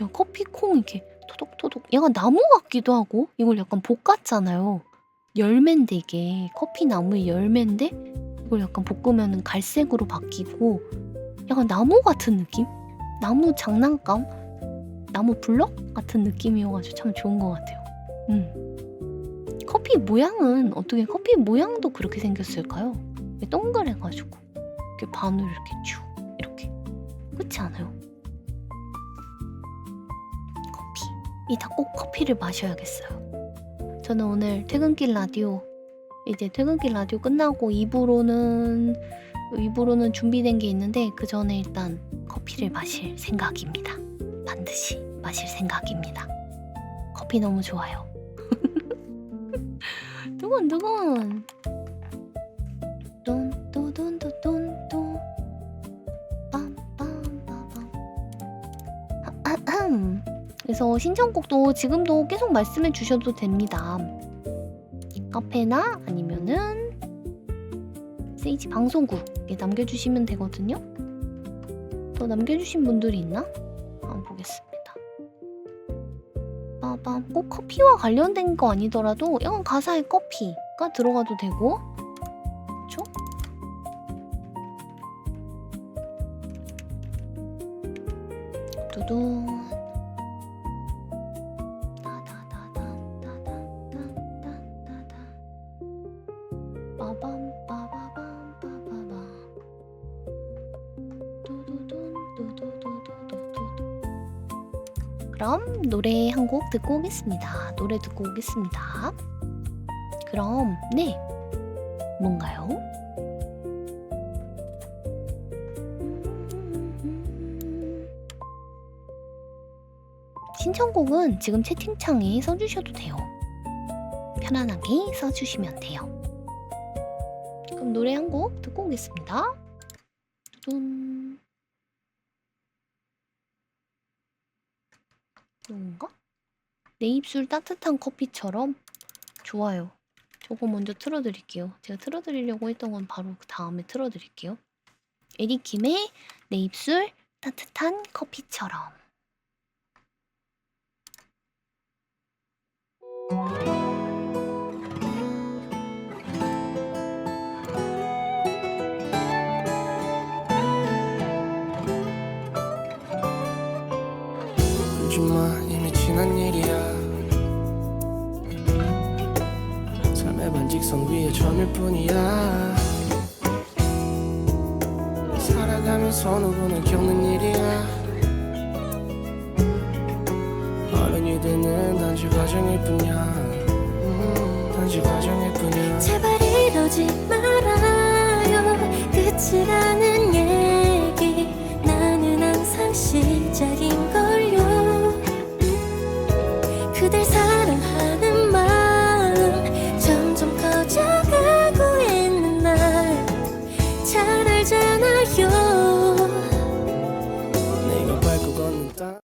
야, 커피콩 이렇게 토독토독 약간 나무 같기도 하고 이걸 약간 볶았잖아요. 열매인데 이게 커피 나무의 열매인데 이걸 약간 볶으면 갈색으로 바뀌고 약간 나무 같은 느낌? 나무 장난감? 나무 블럭 같은 느낌이어가지고 참 좋은 것 같아요. 커피 모양은 어떻게 커피 모양도 그렇게 생겼을까요? 동그래가지고 이렇게 반으로 이렇게 쭉 이렇게 그렇지 않아요? 이따 꼭 커피를 마셔야겠어요. 저는 오늘 퇴근길 라디오 끝나고 2부로는 준비된 게 있는데 그 전에 일단 커피를 마실 생각입니다. 반드시 마실 생각입니다. 커피 너무 좋아요. 두근두근. 뚠또뚠또뚠또 빰빰빠밤. 그래서 신청곡도 지금도 계속 말씀해 주셔도 됩니다. 카페나 아니면은 세이지 방송국에 남겨주시면 되거든요. 더 남겨주신 분들이 있나? 한번 보겠습니다. 빠밤. 꼭 커피와 관련된 거 아니더라도 약간 가사에 커피가 들어가도 되고 그쵸? 두둥. 그럼 노래 한 곡 듣고 오겠습니다. 그럼 네, 뭔가요? 신청곡은 지금 채팅창에 써주셔도 돼요. 편안하게 써주시면 돼요. 그럼 노래 한 곡 듣고 오겠습니다. 돈 이건가? 내 입술 따뜻한 커피처럼. 좋아요. 저거 먼저 틀어드릴게요. 제가 틀어드리려고 했던 건 바로 그 다음에 틀어드릴게요. 에리킴의 내 입술 따뜻한 커피처럼. 울지마 이미 지난 일이야. 삶의 반직선 위에 점일 뿐이야. 살아가면서 누구나 겪는 일이야. 어른이 되는 단지 과정일 뿐이야. 단지 과정일 뿐이야. 제발 이러지 말아요. 끝이라는 얘기 나는 항상 시작인걸요. 그댈 사랑하는 마음 점점 커져가고 있는 날 잘 알잖아요. 내가 밟고 걷는 땅.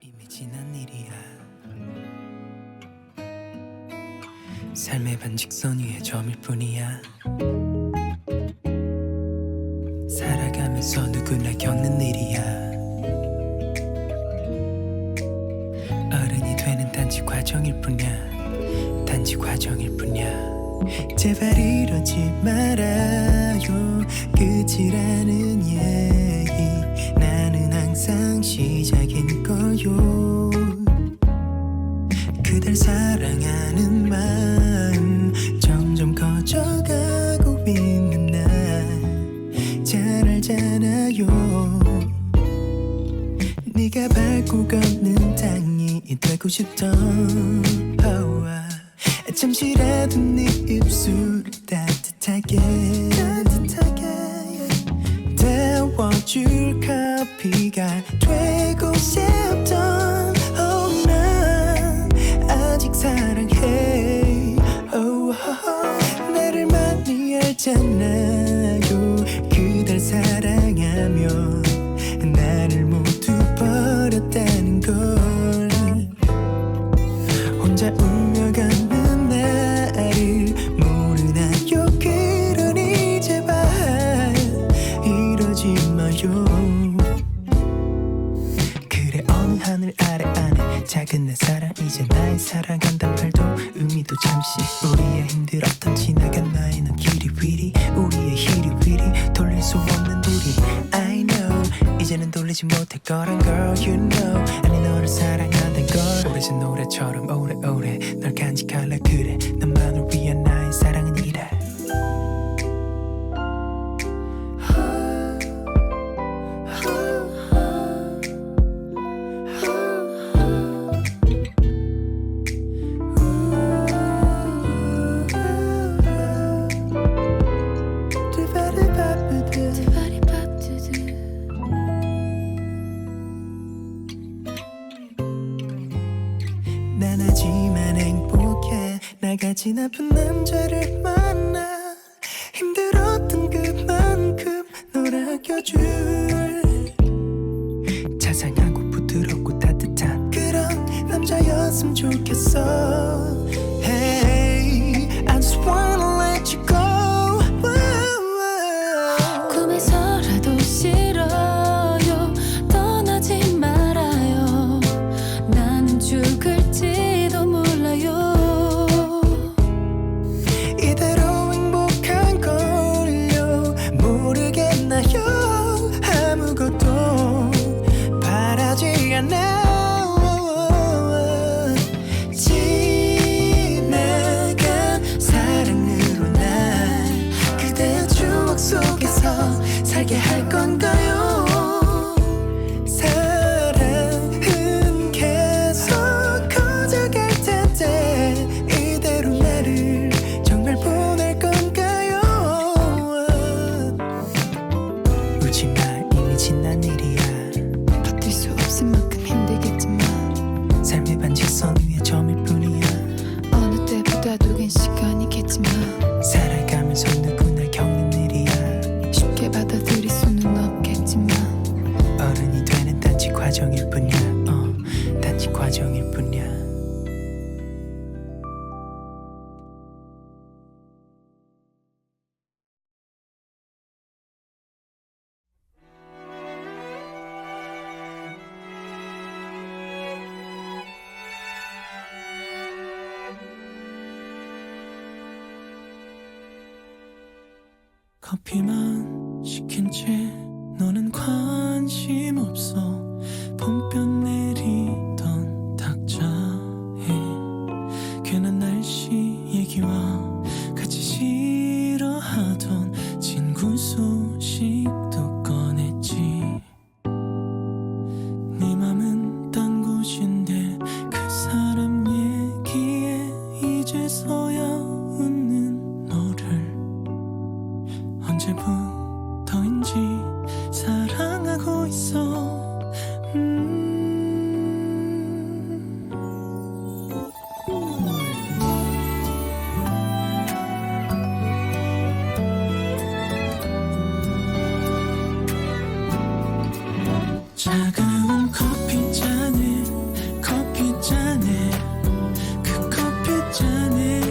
이미 지난 일이야. 삶의 반직선 위에 점일 뿐이야. 살아가면서 누구나 겪는 일이야. 어른이 되는 단지 과정일 뿐이야. 단지 과정일 뿐이야. 제발 이러지 말아요. 끝이라는 얘기 나는 항상 시작인 거요. 그댈 사랑하는 마음 점점 커져가고 있는 날 잘 알잖아요. 네가 밟고 걷는 땅이 되고 싶던 잠시라도 네 입술 따뜻하게 데워줄 커피가 되고 싶던 난 아직 사랑해. 나를 많이 알잖아요. 그댈 사랑하면 나를 모두 버렸다는 걸. 혼자 울며가는 나를 모르나요. 그러니 제발 이러지 마요. 그래 어느 하늘 아래 안에 작은 내 사랑 이제 나의 사랑한단 말도 의미도 잠시. 우리의 힘들었던 지나간 나의 눈길이 위리 우리의 히리위리 돌릴 수 없는 우리 I know 이제는 돌리지 못할 거란 girl you know. 아니 너를 사랑한단 걸 오래전 노래처럼 오래오래 널 간직할래. 그래 너만을 위한 나의 사랑은 이래. 난 하지만 행복해. 나같이 나쁜 남자를 만나 힘들었던 그만큼 널 아껴줄 자상하고 부드럽고 따뜻한 그런 남자였으면 좋겠어. Hey, I just wanna let you go. 꿈에서라도 싫어요. 떠나지 말아요. 나는 죽을지도 몰라요. 이대로 행복한 걸요. 모르겠나요. 아무것도 바라지 않아. 지나간 사랑으로 날 그대의 추억 속에서 살게 할 건가요. 사랑은 계속 커져갈 텐데 이대로 나를 정말 보낼 커피만 시킨 채 너는 관심 없어. 봄볕 내리던 탁자에 괜한 날씨 얘기와 같이 싫어하던 친구 소식도 꺼냈지. 네 맘은 딴 곳인데 그 사람 얘기에 이제서야 웃는 너를 언제부터인지 사랑하고 있어. 차가운 커피잔에 커피잔에 그 커피잔에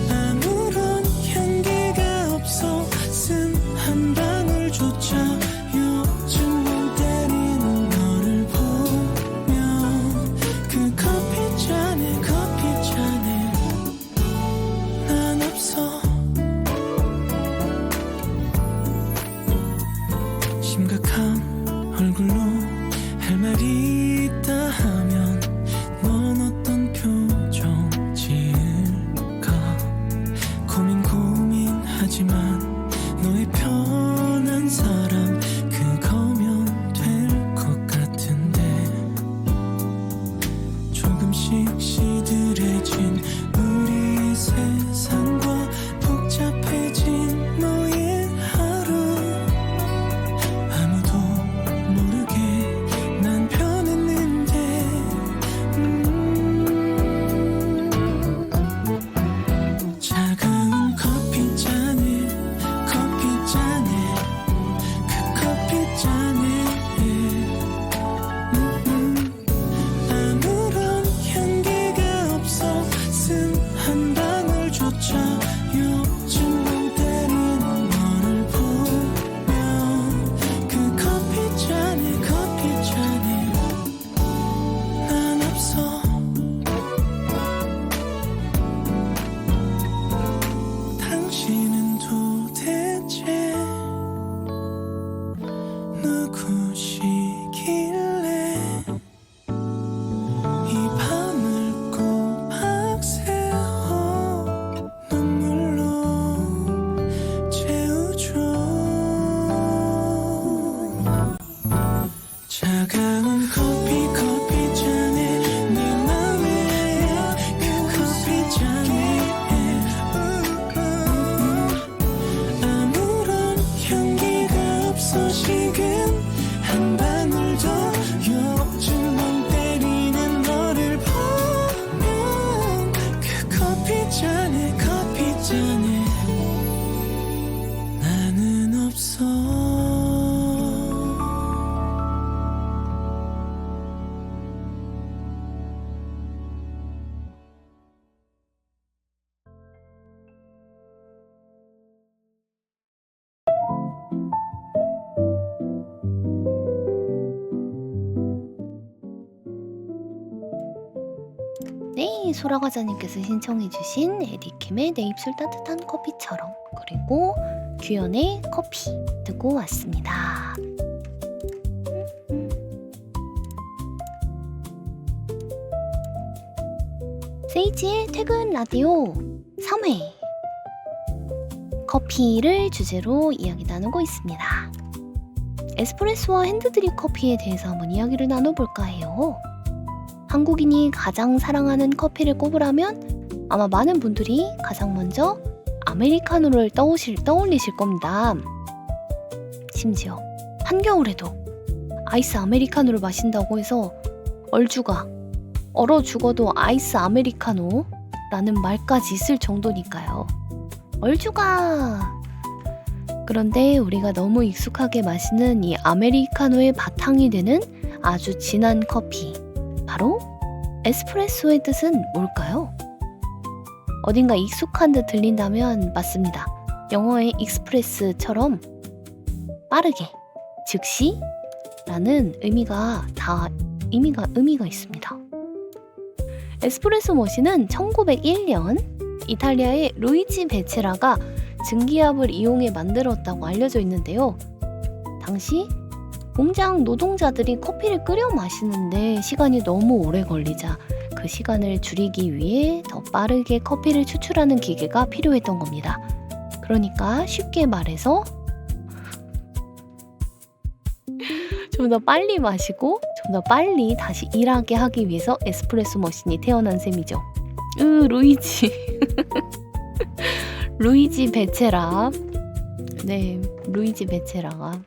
아무런 향기가 없어 쓴 한 방울조차 요즘 멍 때리는 너를 보면 그 커피잔에 난 없어. 심각한 얼굴로 할 말이 있다 하면 넌 어떤 표정 지을까. 고민하지만 너의 편한 사람 그거면 될 것 같은데. 조금씩 시들해진 우리의 세상과 복잡해진 너의 하루. 아무도 모르게 난 변했는데 차가운 커피잔에 그 커피잔에 아무런 향기가 없어 쓴 한 방울조차 요즘 멍 때리는 너를 보면 그 커피잔에 난 없어. 당신은 도대체 누구시길래 이 밤을 꼬박 새워 눈물로 채우죠. 차가운 커피잔에 내 맘에 그 커피잔에 아무런 향기가 없어 식은 한 방울도 요즘 멍 때리는 너를 보면 그 커피잔에 나는 없어. 네, 소라과자님께서 신청해주신 에디킴의 내 입술 따뜻한 커피처럼, 그리고 규현의 커피 듣고 왔습니다. 세이지의 퇴근 라디오 3회, 커피를 주제로 이야기 나누고 있습니다. 에스프레소와 핸드드립 커피에 대해서 한번 이야기를 나눠볼까 해요. 한국인이 가장 사랑하는 커피를 꼽으라면 아마 많은 분들이 가장 먼저 아메리카노를 떠올리실 겁니다. 심지어 한겨울에도 아이스 아메리카노를 마신다고 해서 얼주가 얼어 죽어도 아이스 아메리카노 라는 말까지 있을 정도니까요. 얼주가! 그런데 우리가 너무 익숙하게 마시는 이 아메리카노의 바탕이 되는 아주 진한 커피, 바로 에스프레소의 뜻은 뭘까요? 어딘가 익숙한 듯 들린다면 맞습니다. 영어의 익스프레스처럼 빠르게, 즉시 라는 의미가 있습니다. 에스프레소 머신은 1901년 이탈리아의 루이지 베체라가 증기압을 이용해 만들었다고 알려져 있는데요. 당시 공장 노동자들이 커피를 끓여 마시는데 시간이 너무 오래 걸리자 그 시간을 줄이기 위해 더 빠르게 커피를 추출하는 기계가 필요했던 겁니다. 그러니까 쉽게 말해서 좀 더 빨리 마시고 좀 더 빨리 다시 일하게 하기 위해서 에스프레소 머신이 태어난 셈이죠. 루이지 루이지 베체라. 네, 루이지 베체라가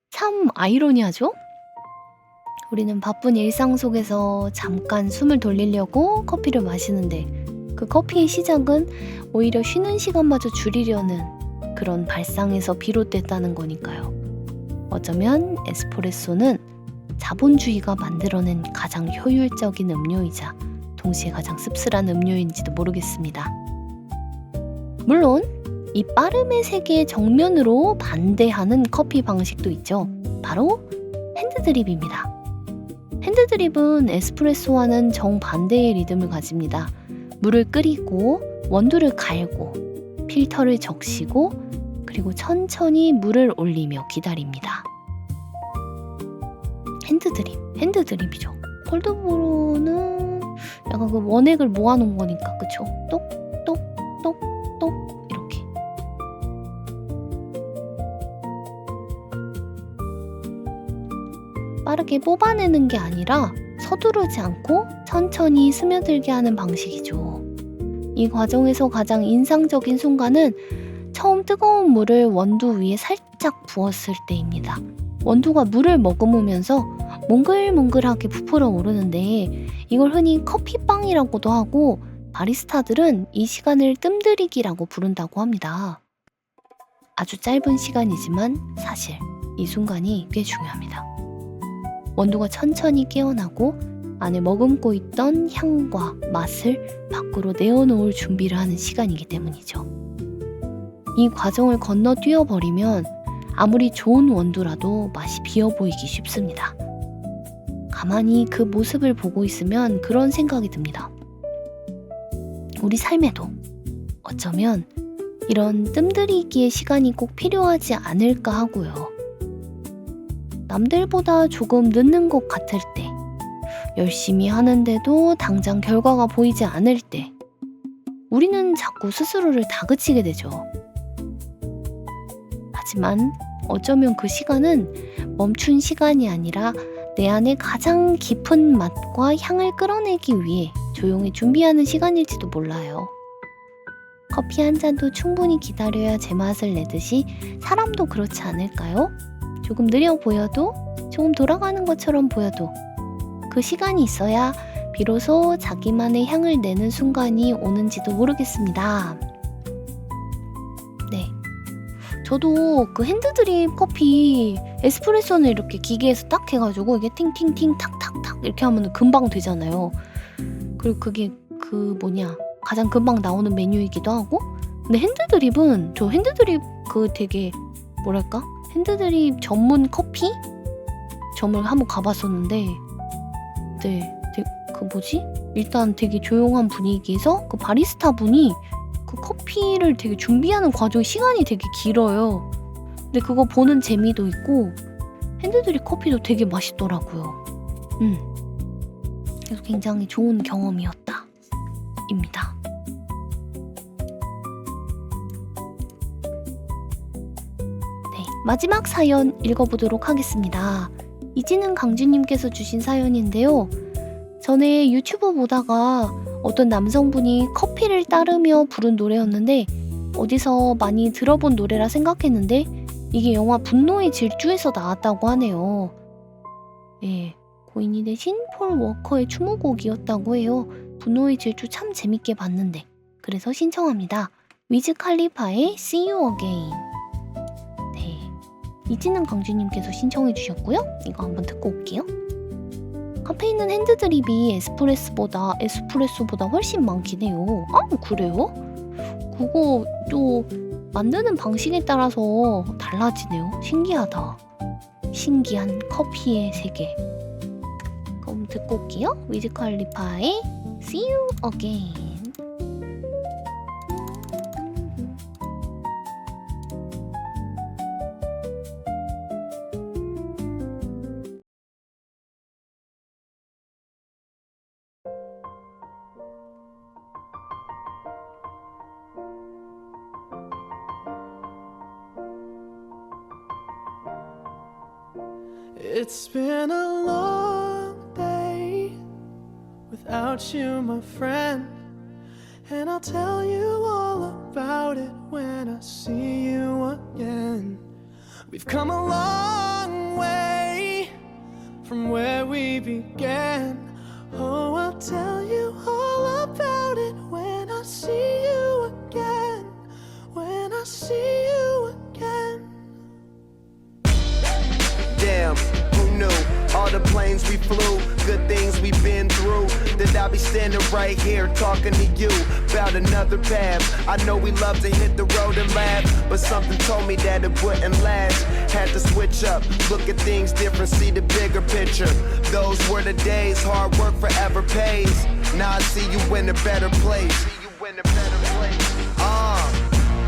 참 아이러니하죠? 우리는 바쁜 일상 속에서 잠깐 숨을 돌리려고 커피를 마시는데 그 커피의 시작은 오히려 쉬는 시간마저 줄이려는 그런 발상에서 비롯됐다는 거니까요. 어쩌면 에스프레소는 자본주의가 만들어낸 가장 효율적인 음료이자 동시에 가장 씁쓸한 음료인지도 모르겠습니다. 물론 이 빠름의 세계의 정면으로 반대하는 커피 방식도 있죠. 바로 핸드드립입니다. 핸드드립은 에스프레소와는 정반대의 리듬을 가집니다. 물을 끓이고 원두를 갈고 필터를 적시고 그리고 천천히 물을 올리며 기다립니다. 핸드드립이죠. 콜드브루는 약간 그 원액을 모아놓은 거니까 그쵸? 똑똑똑똑 이렇게. 빠르게 뽑아내는 게 아니라 서두르지 않고 천천히 스며들게 하는 방식이죠. 이 과정에서 가장 인상적인 순간은 처음 뜨거운 물을 원두 위에 살짝 부었을 때입니다. 원두가 물을 머금으면서 몽글몽글하게 부풀어 오르는데 이걸 흔히 커피빵이라고도 하고 바리스타들은 이 시간을 뜸들이기라고 부른다고 합니다. 아주 짧은 시간이지만 사실 이 순간이 꽤 중요합니다. 원두가 천천히 깨어나고 안에 머금고 있던 향과 맛을 밖으로 내어놓을 준비를 하는 시간이기 때문이죠. 이 과정을 건너뛰어 버리면 아무리 좋은 원두라도 맛이 비어 보이기 쉽습니다. 가만히 그 모습을 보고 있으면 그런 생각이 듭니다. 우리 삶에도 어쩌면 이런 뜸들이기의 시간이 꼭 필요하지 않을까 하고요. 남들보다 조금 늦는 것 같을 때, 열심히 하는데도 당장 결과가 보이지 않을 때, 우리는 자꾸 스스로를 다그치게 되죠. 하지만 어쩌면 그 시간은 멈춘 시간이 아니라 내 안에 가장 깊은 맛과 향을 끌어내기 위해 조용히 준비하는 시간일지도 몰라요. 커피 한 잔도 충분히 기다려야 제맛을 내듯이 사람도 그렇지 않을까요? 조금 느려 보여도, 조금 돌아가는 것처럼 보여도 그 시간이 있어야 비로소 자기만의 향을 내는 순간이 오는지도 모르겠습니다. 네, 저도 그 핸드드립 커피 에스프레소는 이렇게 기계에서 딱 해가지고 이게 팅팅팅 탁탁탁 이렇게 하면 금방 되잖아요. 그리고 그게 가장 금방 나오는 메뉴이기도 하고. 근데 핸드드립은 저 핸드드립 되게 뭐랄까? 핸드드립 전문 커피 점을 한번 가봤었는데, 네, 일단 되게 조용한 분위기에서 그 바리스타 분이 그 커피를 되게 준비하는 과정이 시간이 되게 길어요. 근데 그거 보는 재미도 있고 핸드드립 커피도 되게 맛있더라고요. 그래서 굉장히 좋은 경험이었다 입니다. 네, 마지막 사연 읽어보도록 하겠습니다. 이지는 강주님께서 주신 사연인데요. 전에 유튜브 보다가 어떤 남성분이 커피를 따르며 부른 노래였는데 어디서 많이 들어본 노래라 생각했는데 이게 영화 분노의 질주에서 나왔다고 하네요. 예, 고인이 대신 폴 워커의 추모곡이었다고 해요. 분노의 질주 참 재밌게 봤는데 그래서 신청합니다. 위즈 칼리파의 See You Again. 네, 이지는 강주님께서 신청해 주셨고요. 이거 한번 듣고 올게요. 카페인은 핸드드립이 에스프레소보다 훨씬 많긴 해요. 아, 그래요? 그거 또 만드는 방식에 따라서 달라지네요. 신기하다. 신기한 커피의 세계. 그럼 듣고 올게요. 위즈컬리파의 See You Again. It's been a long day without you, my friend, and I'll tell you all about it when I see you again. We've come a long way from where we began. Oh, I'll tell you all about it when I see you again. When I see you again. Damn, who knew? All the planes we flew, good things we've been through. That I'll be standing right here talking to you about another path. I know we love to hit the road and laugh, but something told me that it wouldn't last. Had to switch up, look at things different, see the bigger picture. Those were the days, hard work forever pays. Now I see you in a better place.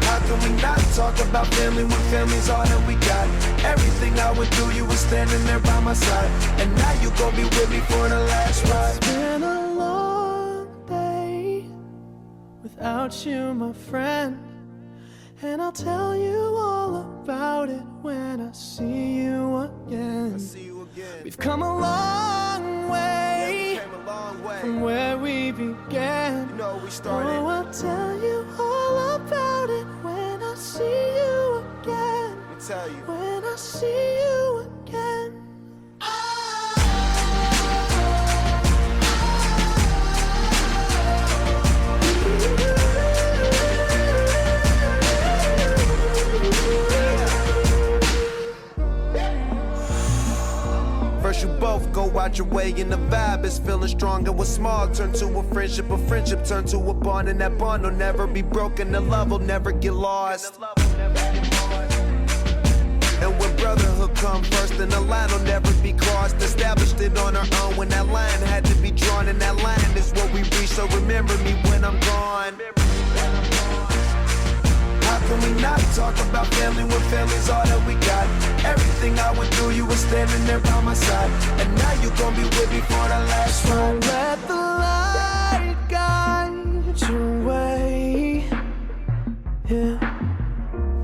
How can we not talk about family when family's all that we got? Everything I went through, you were standing there by my side, and now you gon' be with me for the last ride. It's been a long day without you, my friend, and I'll tell you all about it when I see you again. We've come a long way, from where we began. You know we started. Oh, I'll tell you all about it when I see you again. Let me tell you. When I see you again. First you both go out your way and the vibe is feeling strong. And what's small turn to a friendship turn to a bond, and that bond will never be broken, the love will never get lost. And when brotherhood come first, then the line will never be crossed. Established it on our own when that line had to be drawn, and that line is what we reach, so remember me when I'm gone. How can we not talk about family when family's all that we got? Everything I went through, you were standing there by my side, and now you gon' be with me for the last ride. Let the light guide your way. Yeah.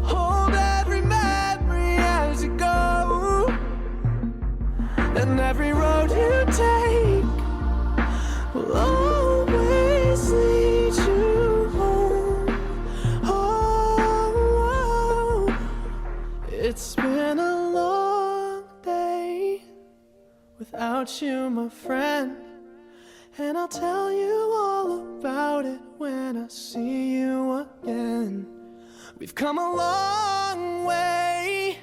Hold every memory as you go, and every road you take will always lead you home. Oh, it's been a long day without you, my friend, and I'll tell you all about it when I see you again. We've come a long way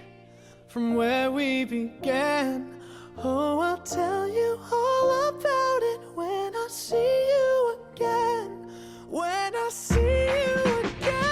from where we began. Oh, I'll tell you all about it when I see you again. When I see you again.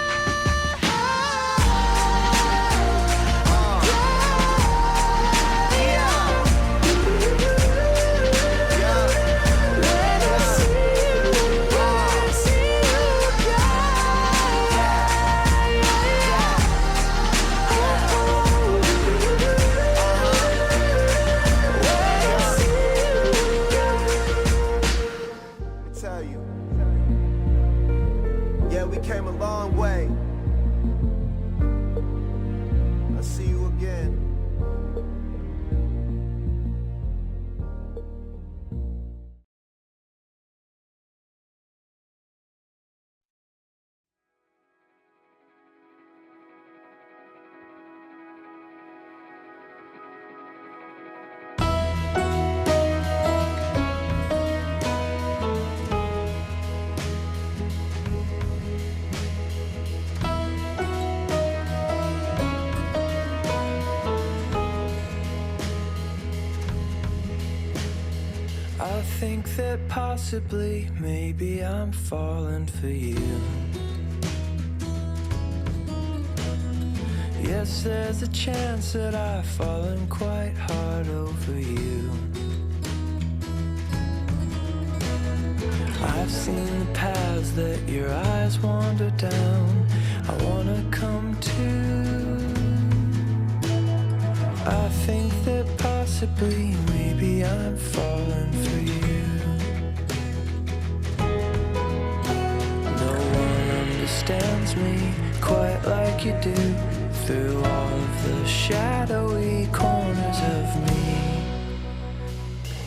Came a long way. I'll see you again. I think that possibly, maybe I'm falling for you. Yes, there's a chance that I've fallen quite hard over you. I've seen the paths that your eyes wander down. I wanna come to. I think that possibly, maybe I'm falling for you. No one understands me quite like you do, through all of the shadowy corners of me.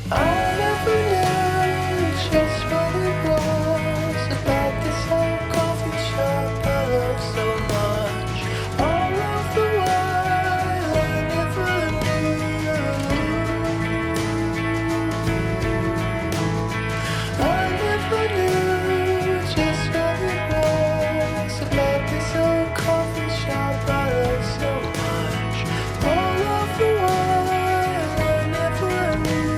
I never knew just what it was about this old coffee shop I love so much. All of the while I never knew. I never knew just what it was about this old coffee shop I love so much. All of the while I never knew.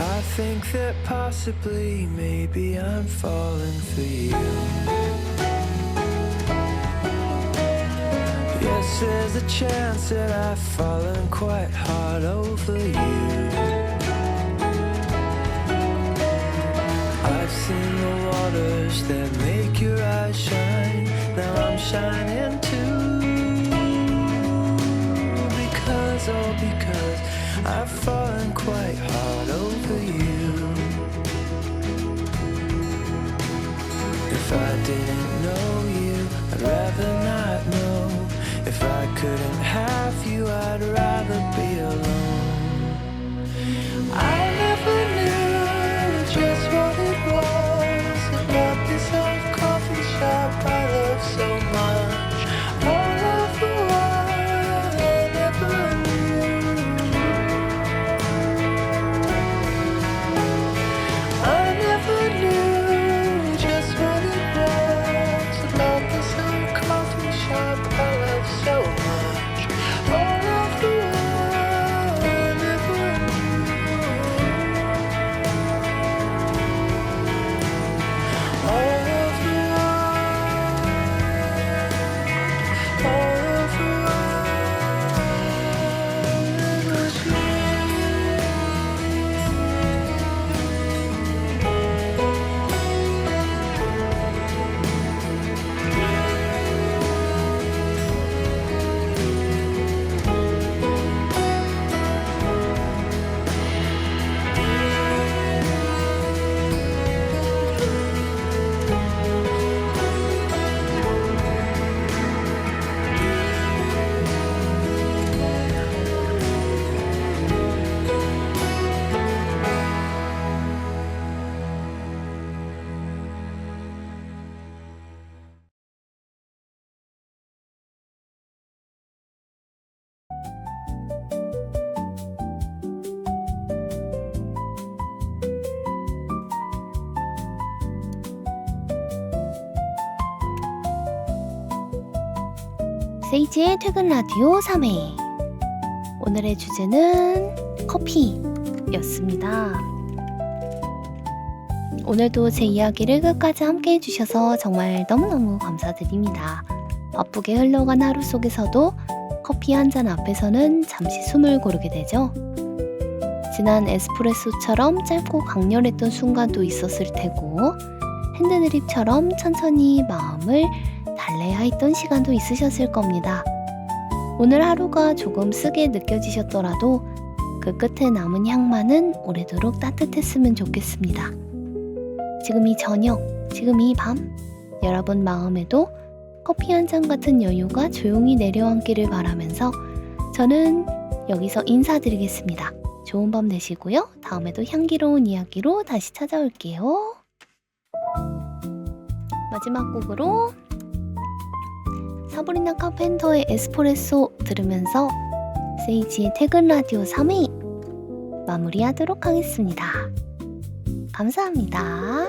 I think that possibly, maybe I'm falling for you. Yes, there's a chance that I've fallen quite hard over you. I've seen the waters that make your eyes shine. Now I'm shining too. Because, oh, because I've fallen quite hard over you. If I didn't know you, I'd rather not know. If I couldn't have you, I'd rather be alone. I never knew just what it was about this old coffee shop I love so much. All of the while I never knew. I never knew just what it was about this old coffee shop I love so much. All of the while I never knew. All of the while, all of the while it was you. 세이지의 퇴근 라디오 3회. 오늘의 주제는 커피였습니다. 오늘도 제 이야기를 끝까지 함께 해주셔서 정말 너무너무 감사드립니다. 바쁘게 흘러간 하루 속에서도 커피 한 잔 앞에서는 잠시 숨을 고르게 되죠. 진한 에스프레소처럼 짧고 강렬했던 순간도 있었을 테고, 핸드드립처럼 천천히 마음을 달래야 했던 시간도 있으셨을 겁니다. 오늘 하루가 조금 쓰게 느껴지셨더라도 그 끝에 남은 향만은 오래도록 따뜻했으면 좋겠습니다. 지금 이 저녁, 지금 이 밤, 여러분 마음에도 커피 한 잔 같은 여유가 조용히 내려앉기를 바라면서 저는 여기서 인사드리겠습니다. 좋은 밤 되시고요. 다음에도 향기로운 이야기로 다시 찾아올게요. 마지막 곡으로 사브리나 카펜터의 에스프레소 들으면서 세이지의 퇴근 라디오 3회 마무리하도록 하겠습니다. 감사합니다.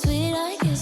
sweet like you.